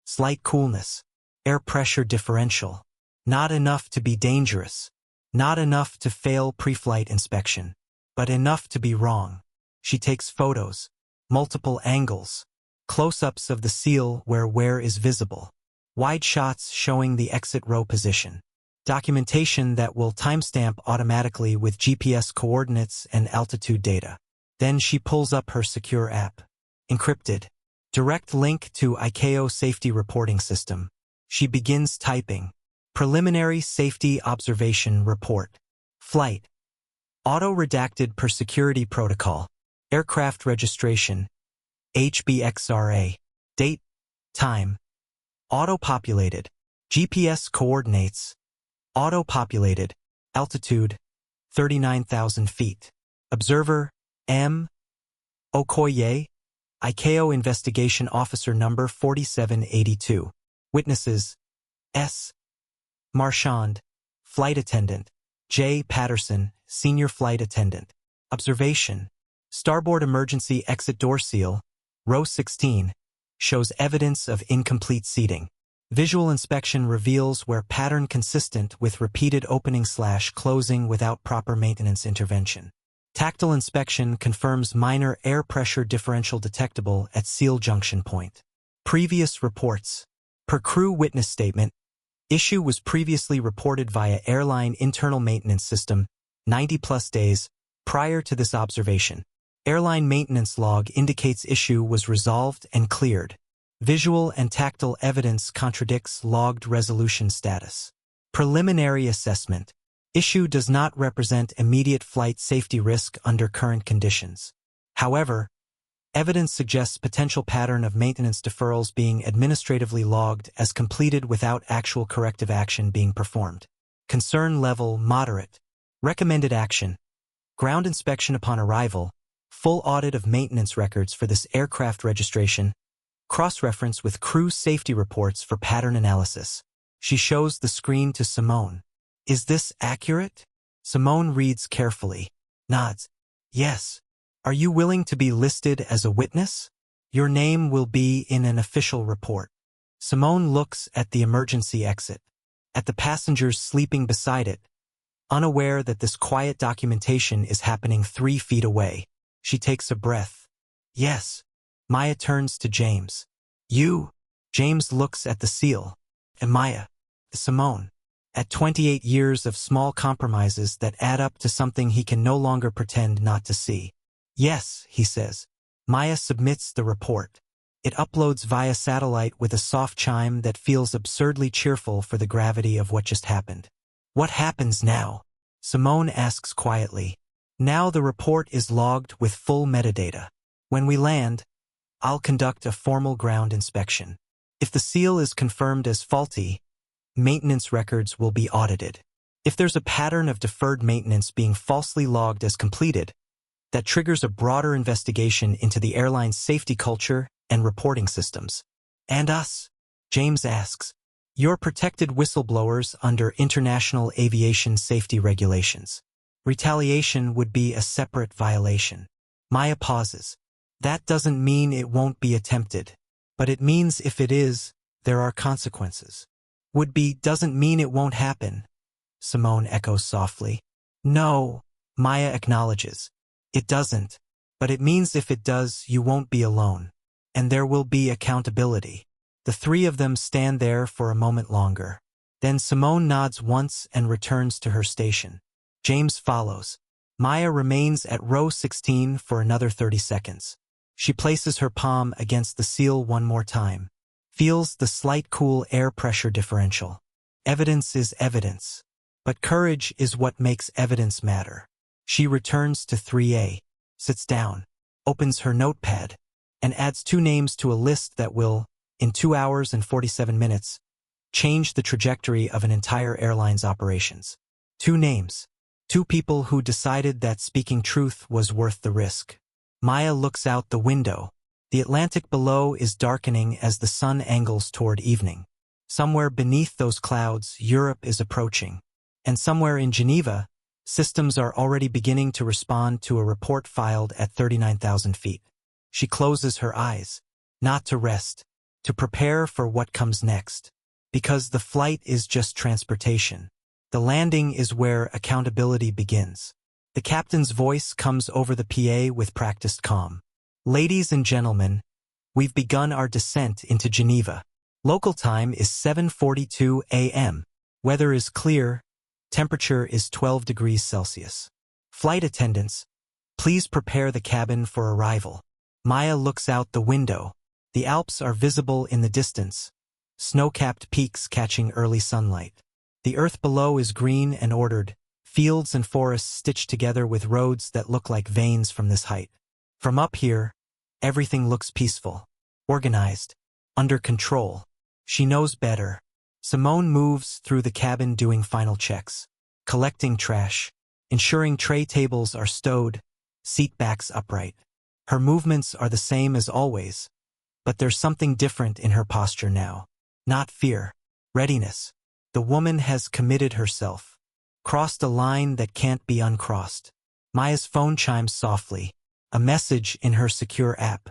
Speaker 1: Slight coolness. Air pressure differential. Not enough to be dangerous. Not enough to fail pre-flight inspection. But enough to be wrong. She takes photos. Multiple angles. Close-ups of the seal where wear is visible. Wide shots showing the exit row position. Documentation that will timestamp automatically with GPS coordinates and altitude data. Then she pulls up her secure app. Encrypted. Direct link to ICAO safety reporting system. She begins typing. Preliminary safety observation report. Flight. Auto-redacted per security protocol. Aircraft registration. HBXRA. Date. Time. Auto-populated. GPS coordinates. Auto-populated. Altitude. 39,000 feet. Observer. M. Okoye. ICAO Investigation Officer Number 4782. Witnesses. S. Marchand. Flight Attendant. J. Patterson, Senior Flight Attendant. Observation. Starboard emergency exit door seal, row 16, shows evidence of incomplete seating. Visual inspection reveals where pattern consistent with repeated opening/closing without proper maintenance intervention. Tactile inspection confirms minor air pressure differential detectable at seal junction point. Previous reports. Per crew witness statement, issue was previously reported via airline internal maintenance system 90+ days prior to this observation. Airline maintenance log indicates issue was resolved and cleared. Visual and tactile evidence contradicts logged resolution status. Preliminary assessment. Issue does not represent immediate flight safety risk under current conditions. However, evidence suggests potential pattern of maintenance deferrals being administratively logged as completed without actual corrective action being performed. Concern level moderate. Recommended action. Ground inspection upon arrival. Full audit of maintenance records for this aircraft registration. Cross-reference with crew safety reports for pattern analysis. She shows the screen to Simone. Is this accurate? Simone reads carefully. Nods. Yes. Are you willing to be listed as a witness? Your name will be in an official report. Simone looks at the emergency exit. At the passengers sleeping beside it. Unaware that this quiet documentation is happening 3 feet away. She takes a breath. Yes. Maya turns to James. You? James looks at the seal. And Maya. Simone. At 28 years of small compromises that add up to something he can no longer pretend not to see. Yes, he says. Maya submits the report. It uploads via satellite with a soft chime that feels absurdly cheerful for the gravity of what just happened. What happens now? Simone asks quietly. Now the report is logged with full metadata. When we land, I'll conduct a formal ground inspection. If the seal is confirmed as faulty, maintenance records will be audited. If there's a pattern of deferred maintenance being falsely logged as completed, that triggers a broader investigation into the airline's safety culture and reporting systems. And us? James asks. You're protected whistleblowers under international aviation safety regulations. Retaliation would be a separate violation. Maya pauses. That doesn't mean it won't be attempted. But it means if it is, there are consequences. Would be doesn't mean it won't happen. Simone echoes softly. No, Maya acknowledges. It doesn't. But it means if it does, you won't be alone. And there will be accountability. The three of them stand there for a moment longer. Then Simone nods once and returns to her station. James follows. Maya remains at row 16 for another 30 seconds. She places her palm against the seal one more time. Feels the slight cool air pressure differential. Evidence is evidence. But courage is what makes evidence matter. She returns to 3A, sits down, opens her notepad, and adds 2 names to a list that will, in 2 hours and 47 minutes, change the trajectory of an entire airline's operations. 2 names. 2 people who decided that speaking truth was worth the risk. Maya looks out the window. The Atlantic below is darkening as the sun angles toward evening. Somewhere beneath those clouds, Europe is approaching. And somewhere in Geneva, systems are already beginning to respond to a report filed at 39,000 feet. She closes her eyes. Not to rest. to prepare for what comes next. Because the flight is just transportation. The landing is where accountability begins. The captain's voice comes over the PA with practiced calm. Ladies and gentlemen, we've begun our descent into Geneva. Local time is 7:42 a.m. Weather is clear. Temperature is 12 degrees Celsius. Flight attendants, please prepare the cabin for arrival. Maya looks out the window. The Alps are visible in the distance, snow-capped peaks catching early sunlight. The earth below is green and ordered, fields and forests stitched together with roads that look like veins from this height. From up here, everything looks peaceful, organized, under control. She knows better. Simone moves through the cabin doing final checks, collecting trash, ensuring tray tables are stowed, seat backs upright. Her movements are the same as always, but there's something different in her posture now. Not fear, readiness. The woman has committed herself, crossed a line that can't be uncrossed. Maya's phone chimes softly, a message in her secure app.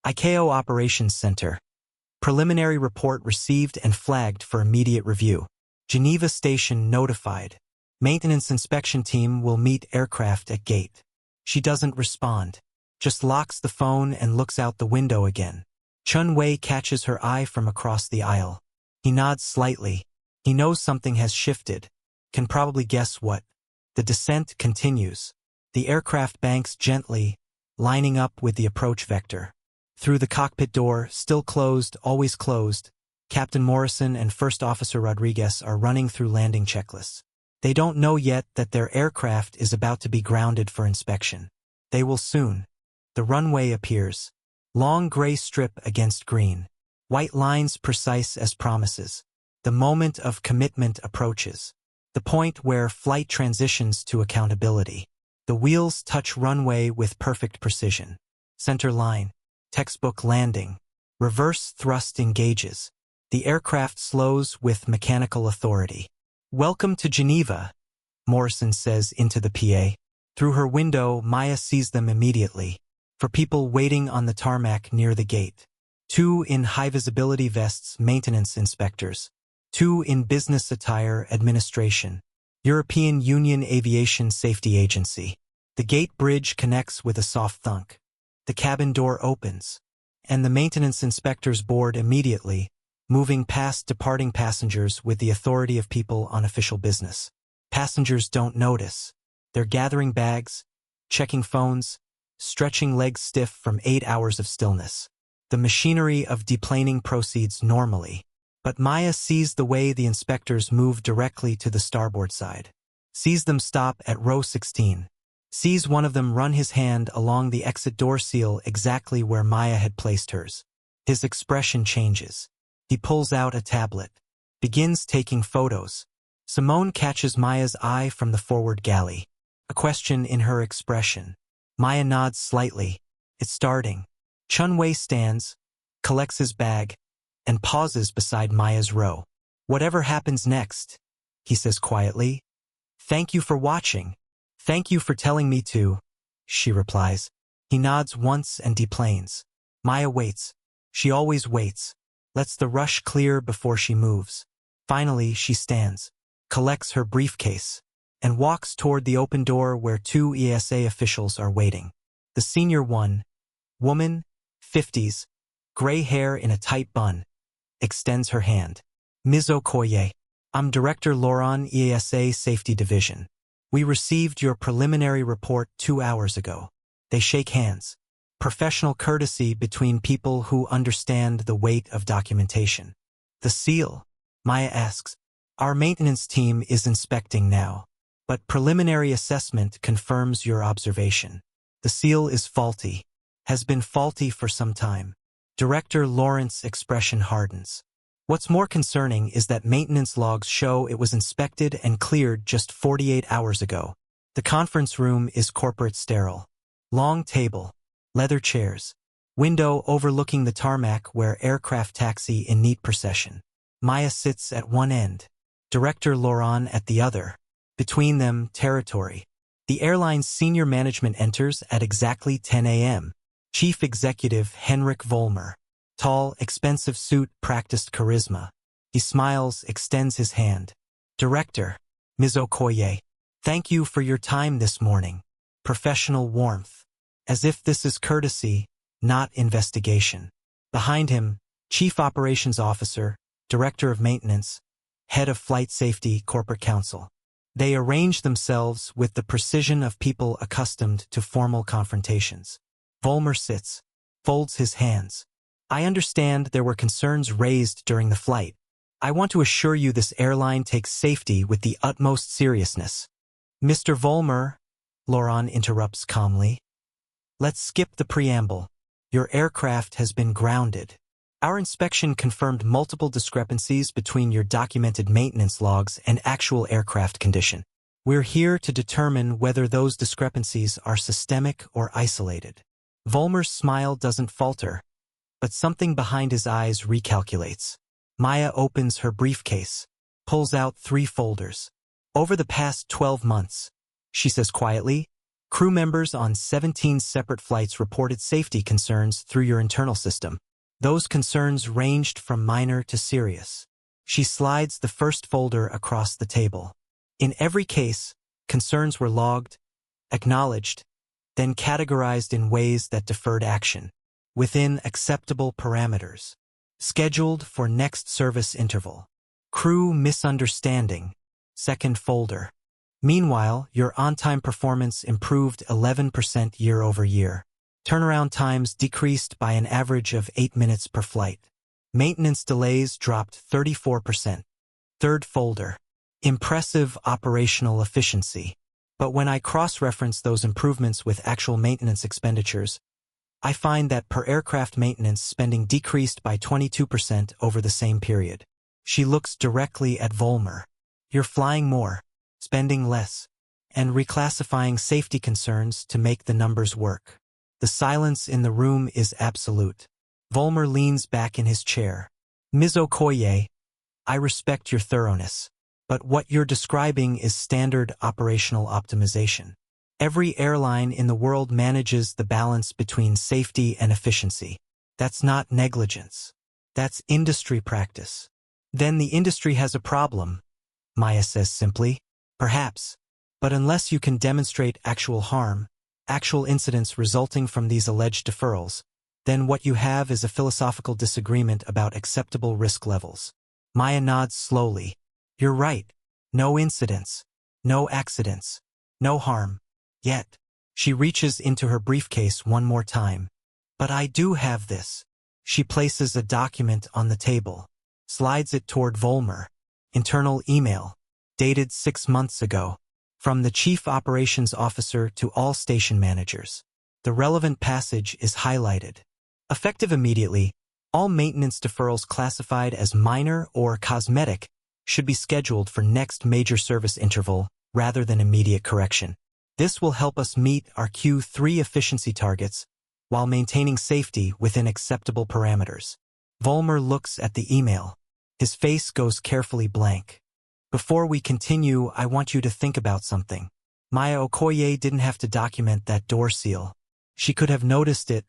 Speaker 1: ICAO Operations Center. Preliminary report received and flagged for immediate review. Geneva Station notified. Maintenance inspection team will meet aircraft at gate. She doesn't respond, just locks the phone and looks out the window again. Chun Wei catches her eye from across the aisle. He nods slightly. He knows something has shifted. Can probably guess what. The descent continues. The aircraft banks gently, lining up with the approach vector. Through the cockpit door, still closed, always closed, Captain Morrison and First Officer Rodriguez are running through landing checklists. They don't know yet that their aircraft is about to be grounded for inspection. They will soon. The runway appears. Long gray strip against green. White lines precise as promises. The moment of commitment approaches. The point where flight transitions to accountability. The wheels touch runway with perfect precision. Center line. Textbook landing. Reverse thrust engages. The aircraft slows with mechanical authority. Welcome to Geneva, Morrison says into the PA. Through her window, Maya sees them immediately. For people waiting on the tarmac near the gate. 2 in high-visibility vests, maintenance inspectors. 2 in business attire, administration. European Union Aviation Safety Agency. The gate bridge connects with a soft thunk. The cabin door opens, and the maintenance inspectors board immediately, moving past departing passengers with the authority of people on official business. Passengers don't notice. They're gathering bags, checking phones, stretching legs stiff from 8 hours of stillness. The machinery of deplaning proceeds normally. But Maya sees the way the inspectors move directly to the starboard side. Sees them stop at row 16. Sees one of them run his hand along the exit door seal exactly where Maya had placed hers. His expression changes. He pulls out a tablet. Begins taking photos. Simone catches Maya's eye from the forward galley. A question in her expression. Maya nods slightly. It's starting. Chun Wei stands, collects his bag, and pauses beside Maya's row. Whatever happens next, he says quietly. Thank you for watching. Thank you for telling me to, she replies. He nods once and deplanes. Maya waits. She always waits. Lets the rush clear before she moves. Finally, she stands, collects her briefcase, and walks toward the open door where 2 ESA officials are waiting. The senior one, woman, 50s, gray hair in a tight bun, extends her hand. Ms. Okoye, I'm Director Laurent, ESA Safety Division. We received your preliminary report 2 hours ago. They shake hands. Professional courtesy between people who understand the weight of documentation. The seal, Maya asks. Our maintenance team is inspecting now, but preliminary assessment confirms your observation. The seal is faulty, has been faulty for some time. Director Lawrence's expression hardens. What's more concerning is that maintenance logs show it was inspected and cleared just 48 hours ago. The conference room is corporate sterile. Long table, leather chairs, window overlooking the tarmac where aircraft taxi in neat procession. Maya sits at one end, Director Laurent at the other. Between them, territory. The airline's senior management enters at exactly 10 a.m. Chief Executive Henrik Vollmer. Tall, expensive suit practiced charisma. He smiles, extends his hand. Director, Ms. Okoye, thank you for your time this morning. Professional warmth. As if this is courtesy, not investigation. Behind him, Chief Operations Officer, Director of Maintenance, Head of Flight Safety Corporate Counsel. They arrange themselves with the precision of people accustomed to formal confrontations. Vollmer sits, folds his hands. I understand there were concerns raised during the flight. I want to assure you this airline takes safety with the utmost seriousness. Mr. Vollmer, Laurent interrupts calmly. Let's skip the preamble. Your aircraft has been grounded. Our inspection confirmed multiple discrepancies between your documented maintenance logs and actual aircraft condition. We're here to determine whether those discrepancies are systemic or isolated. Vollmer's smile doesn't falter, but something behind his eyes recalculates. Maya opens her briefcase, pulls out 3 folders. Over the past 12 months, she says quietly, crew members on 17 separate flights reported safety concerns through your internal system. Those concerns ranged from minor to serious. She slides the first folder across the table. In every case, concerns were logged, acknowledged, then categorized in ways that deferred action, within acceptable parameters. Scheduled for next service interval. Crew misunderstanding. Second folder. Meanwhile, your on-time performance improved 11% year-over-year. Turnaround times decreased by an average of 8 minutes per flight. Maintenance delays dropped 34%. Third folder. Impressive operational efficiency. But when I cross-reference those improvements with actual maintenance expenditures, I find that per-aircraft maintenance spending decreased by 22% over the same period. She looks directly at Vollmer. You're flying more, spending less, and reclassifying safety concerns to make the numbers work. The silence in the room is absolute. Vollmer leans back in his chair. Ms. Okoye, I respect your thoroughness, but what you're describing is standard operational optimization. Every airline in the world manages the balance between safety and efficiency. That's not negligence. That's industry practice. Then the industry has a problem, Maya says simply. Perhaps. But unless you can demonstrate actual harm, actual incidents resulting from these alleged deferrals, then what you have is a philosophical disagreement about acceptable risk levels. Maya nods slowly. You're right. No incidents. No accidents. No harm. Yet. She reaches into her briefcase one more time. But I do have this. She places a document on the table, slides it toward Vollmer. Internal email, dated 6 months ago, from the Chief Operations Officer to all station managers. The relevant passage is highlighted. Effective immediately, all maintenance deferrals classified as minor or cosmetic should be scheduled for next major service interval rather than immediate correction. This will help us meet our Q3 efficiency targets while maintaining safety within acceptable parameters. Vollmer looks at the email. His face goes carefully blank. Before we continue, I want you to think about something. Maya Okoye didn't have to document that door seal. She could have noticed it,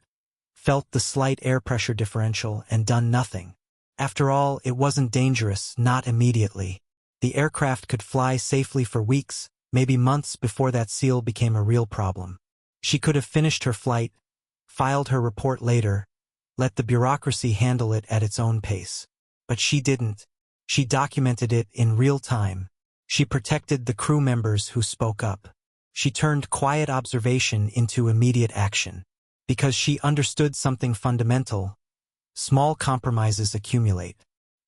Speaker 1: felt the slight air pressure differential, and done nothing. After all, it wasn't dangerous, not immediately. The aircraft could fly safely for weeks, maybe months before that seal became a real problem. She could have finished her flight, filed her report later, let the bureaucracy handle it at its own pace. But she didn't. She documented it in real time. She protected the crew members who spoke up. She turned quiet observation into immediate action. Because she understood something fundamental. Small compromises accumulate.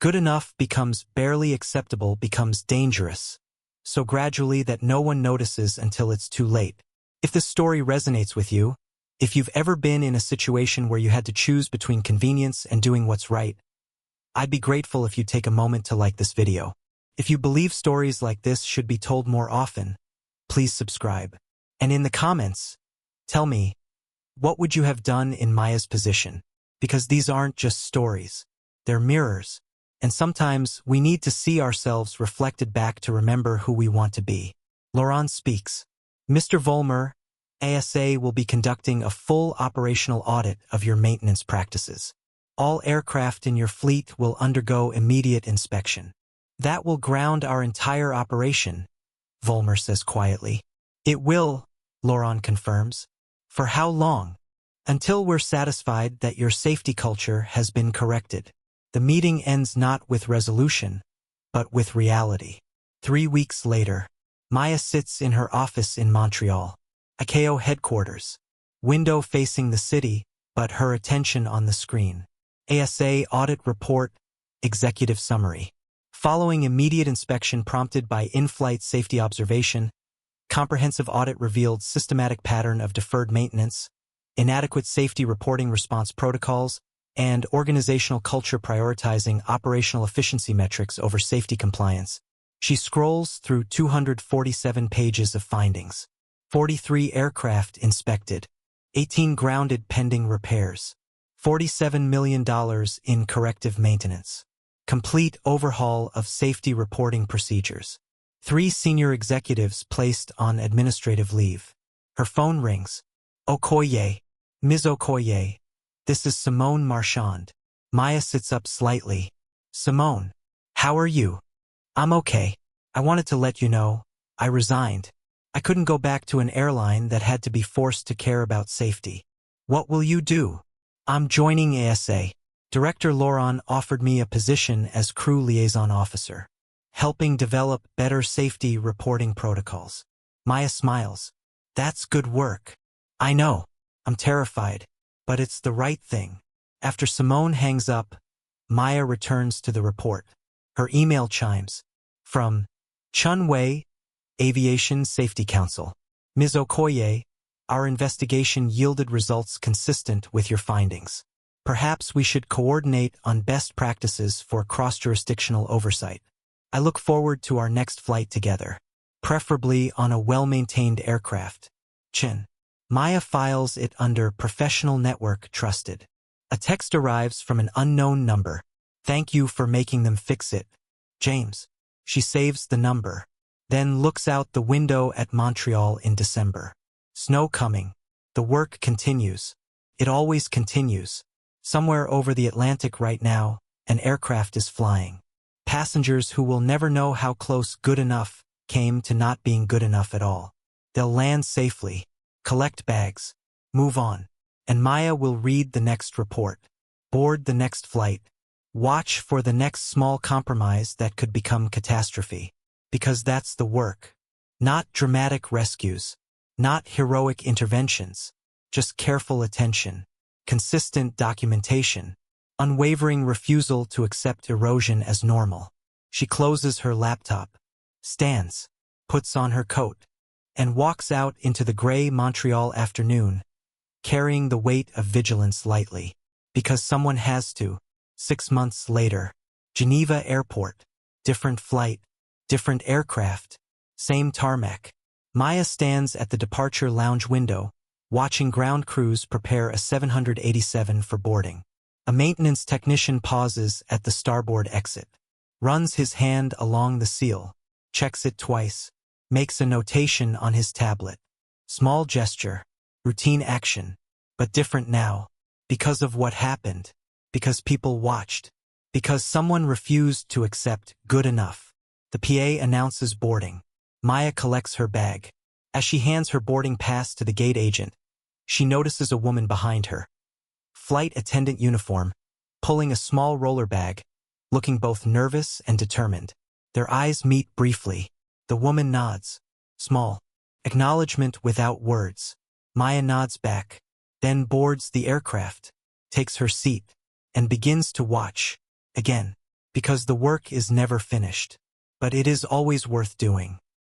Speaker 1: Good enough becomes barely acceptable, becomes dangerous. So gradually that no one notices until it's too late. If this story resonates with you, if you've ever been in a situation where you had to choose between convenience and doing what's right, I'd be grateful if you take a moment to like this video. If you believe stories like this should be told more often, please subscribe. And in the comments, tell me, what would you have done in Maya's position? Because these aren't just stories. They're mirrors. And sometimes we need to see ourselves reflected back to remember who we want to be. Laurent speaks. Mr. Vollmer, ASA will be conducting a full operational audit of your maintenance practices. All aircraft in your fleet will undergo immediate inspection. That will ground our entire operation, Vollmer says quietly. It will, Laurent confirms. For how long? Until we're satisfied that your safety culture has been corrected. The meeting ends not with resolution, but with reality. 3 weeks later, Maya sits in her office in Montreal, ICAO headquarters, window facing the city, but her attention on the screen. ASA Audit Report, Executive Summary. Following immediate inspection prompted by in-flight safety observation, comprehensive audit revealed systematic pattern of deferred maintenance, inadequate safety reporting response protocols, and organizational culture prioritizing operational efficiency metrics over safety compliance. She scrolls through 247 pages of findings. 43 aircraft inspected, 18 grounded pending repairs, $47 million in corrective maintenance, complete overhaul of safety reporting procedures, 3 senior executives placed on administrative leave. Her phone rings. Okoye, Ms. Okoye, this is Simone Marchand. Maya sits up slightly. Simone, how are you? I'm okay. I wanted to let you know, I resigned. I couldn't go back to an airline that had to be forced to care about safety. What will you do? I'm joining ASA. Director Laurent offered me a position as crew liaison officer, helping develop better safety reporting protocols. Maya smiles. That's good work. I know. I'm terrified, but it's the right thing. After Simone hangs up, Maya returns to the report. Her email chimes. From Chun Wei, Aviation Safety Council. Ms. Okoye, our investigation yielded results consistent with your findings. Perhaps we should coordinate on best practices for cross-jurisdictional oversight. I look forward to our next flight together, preferably on a well-maintained aircraft. Chin. Maya files it under Professional Network Trusted. A text arrives from an unknown number. Thank you for making them fix it, James. She saves the number, then looks out the window at Montreal in December. Snow coming. The work continues. It always continues. Somewhere over the Atlantic right now, an aircraft is flying. Passengers who will never know how close good enough came to not being good enough at all. They'll land safely, collect bags, move on, and Maya will read the next report, board the next flight, watch for the next small compromise that could become catastrophe. Because that's the work. Not dramatic rescues, not heroic interventions, just careful attention, consistent documentation, unwavering refusal to accept erosion as normal. She closes her laptop, stands, puts on her coat, and walks out into the gray Montreal afternoon, carrying the weight of vigilance lightly. Because someone has to. 6 months later, Geneva Airport, different flight, different aircraft, same tarmac. Maya stands at the departure lounge window, watching ground crews prepare a 787 for boarding. A maintenance technician pauses at the starboard exit, runs his hand along the seal, checks it twice, makes a notation on his tablet. Small gesture, routine action, but different now, because of what happened, because people watched, because someone refused to accept good enough. The PA announces boarding. Maya collects her bag. As she hands her boarding pass to the gate agent, she notices a woman behind her. Flight attendant uniform, pulling a small roller bag, looking both nervous and determined. Their eyes meet briefly. The woman nods. Small. Acknowledgement without words. Maya nods back, then boards the aircraft, takes her seat, and begins to watch. Again. Because the work is never finished. But it is always worth doing.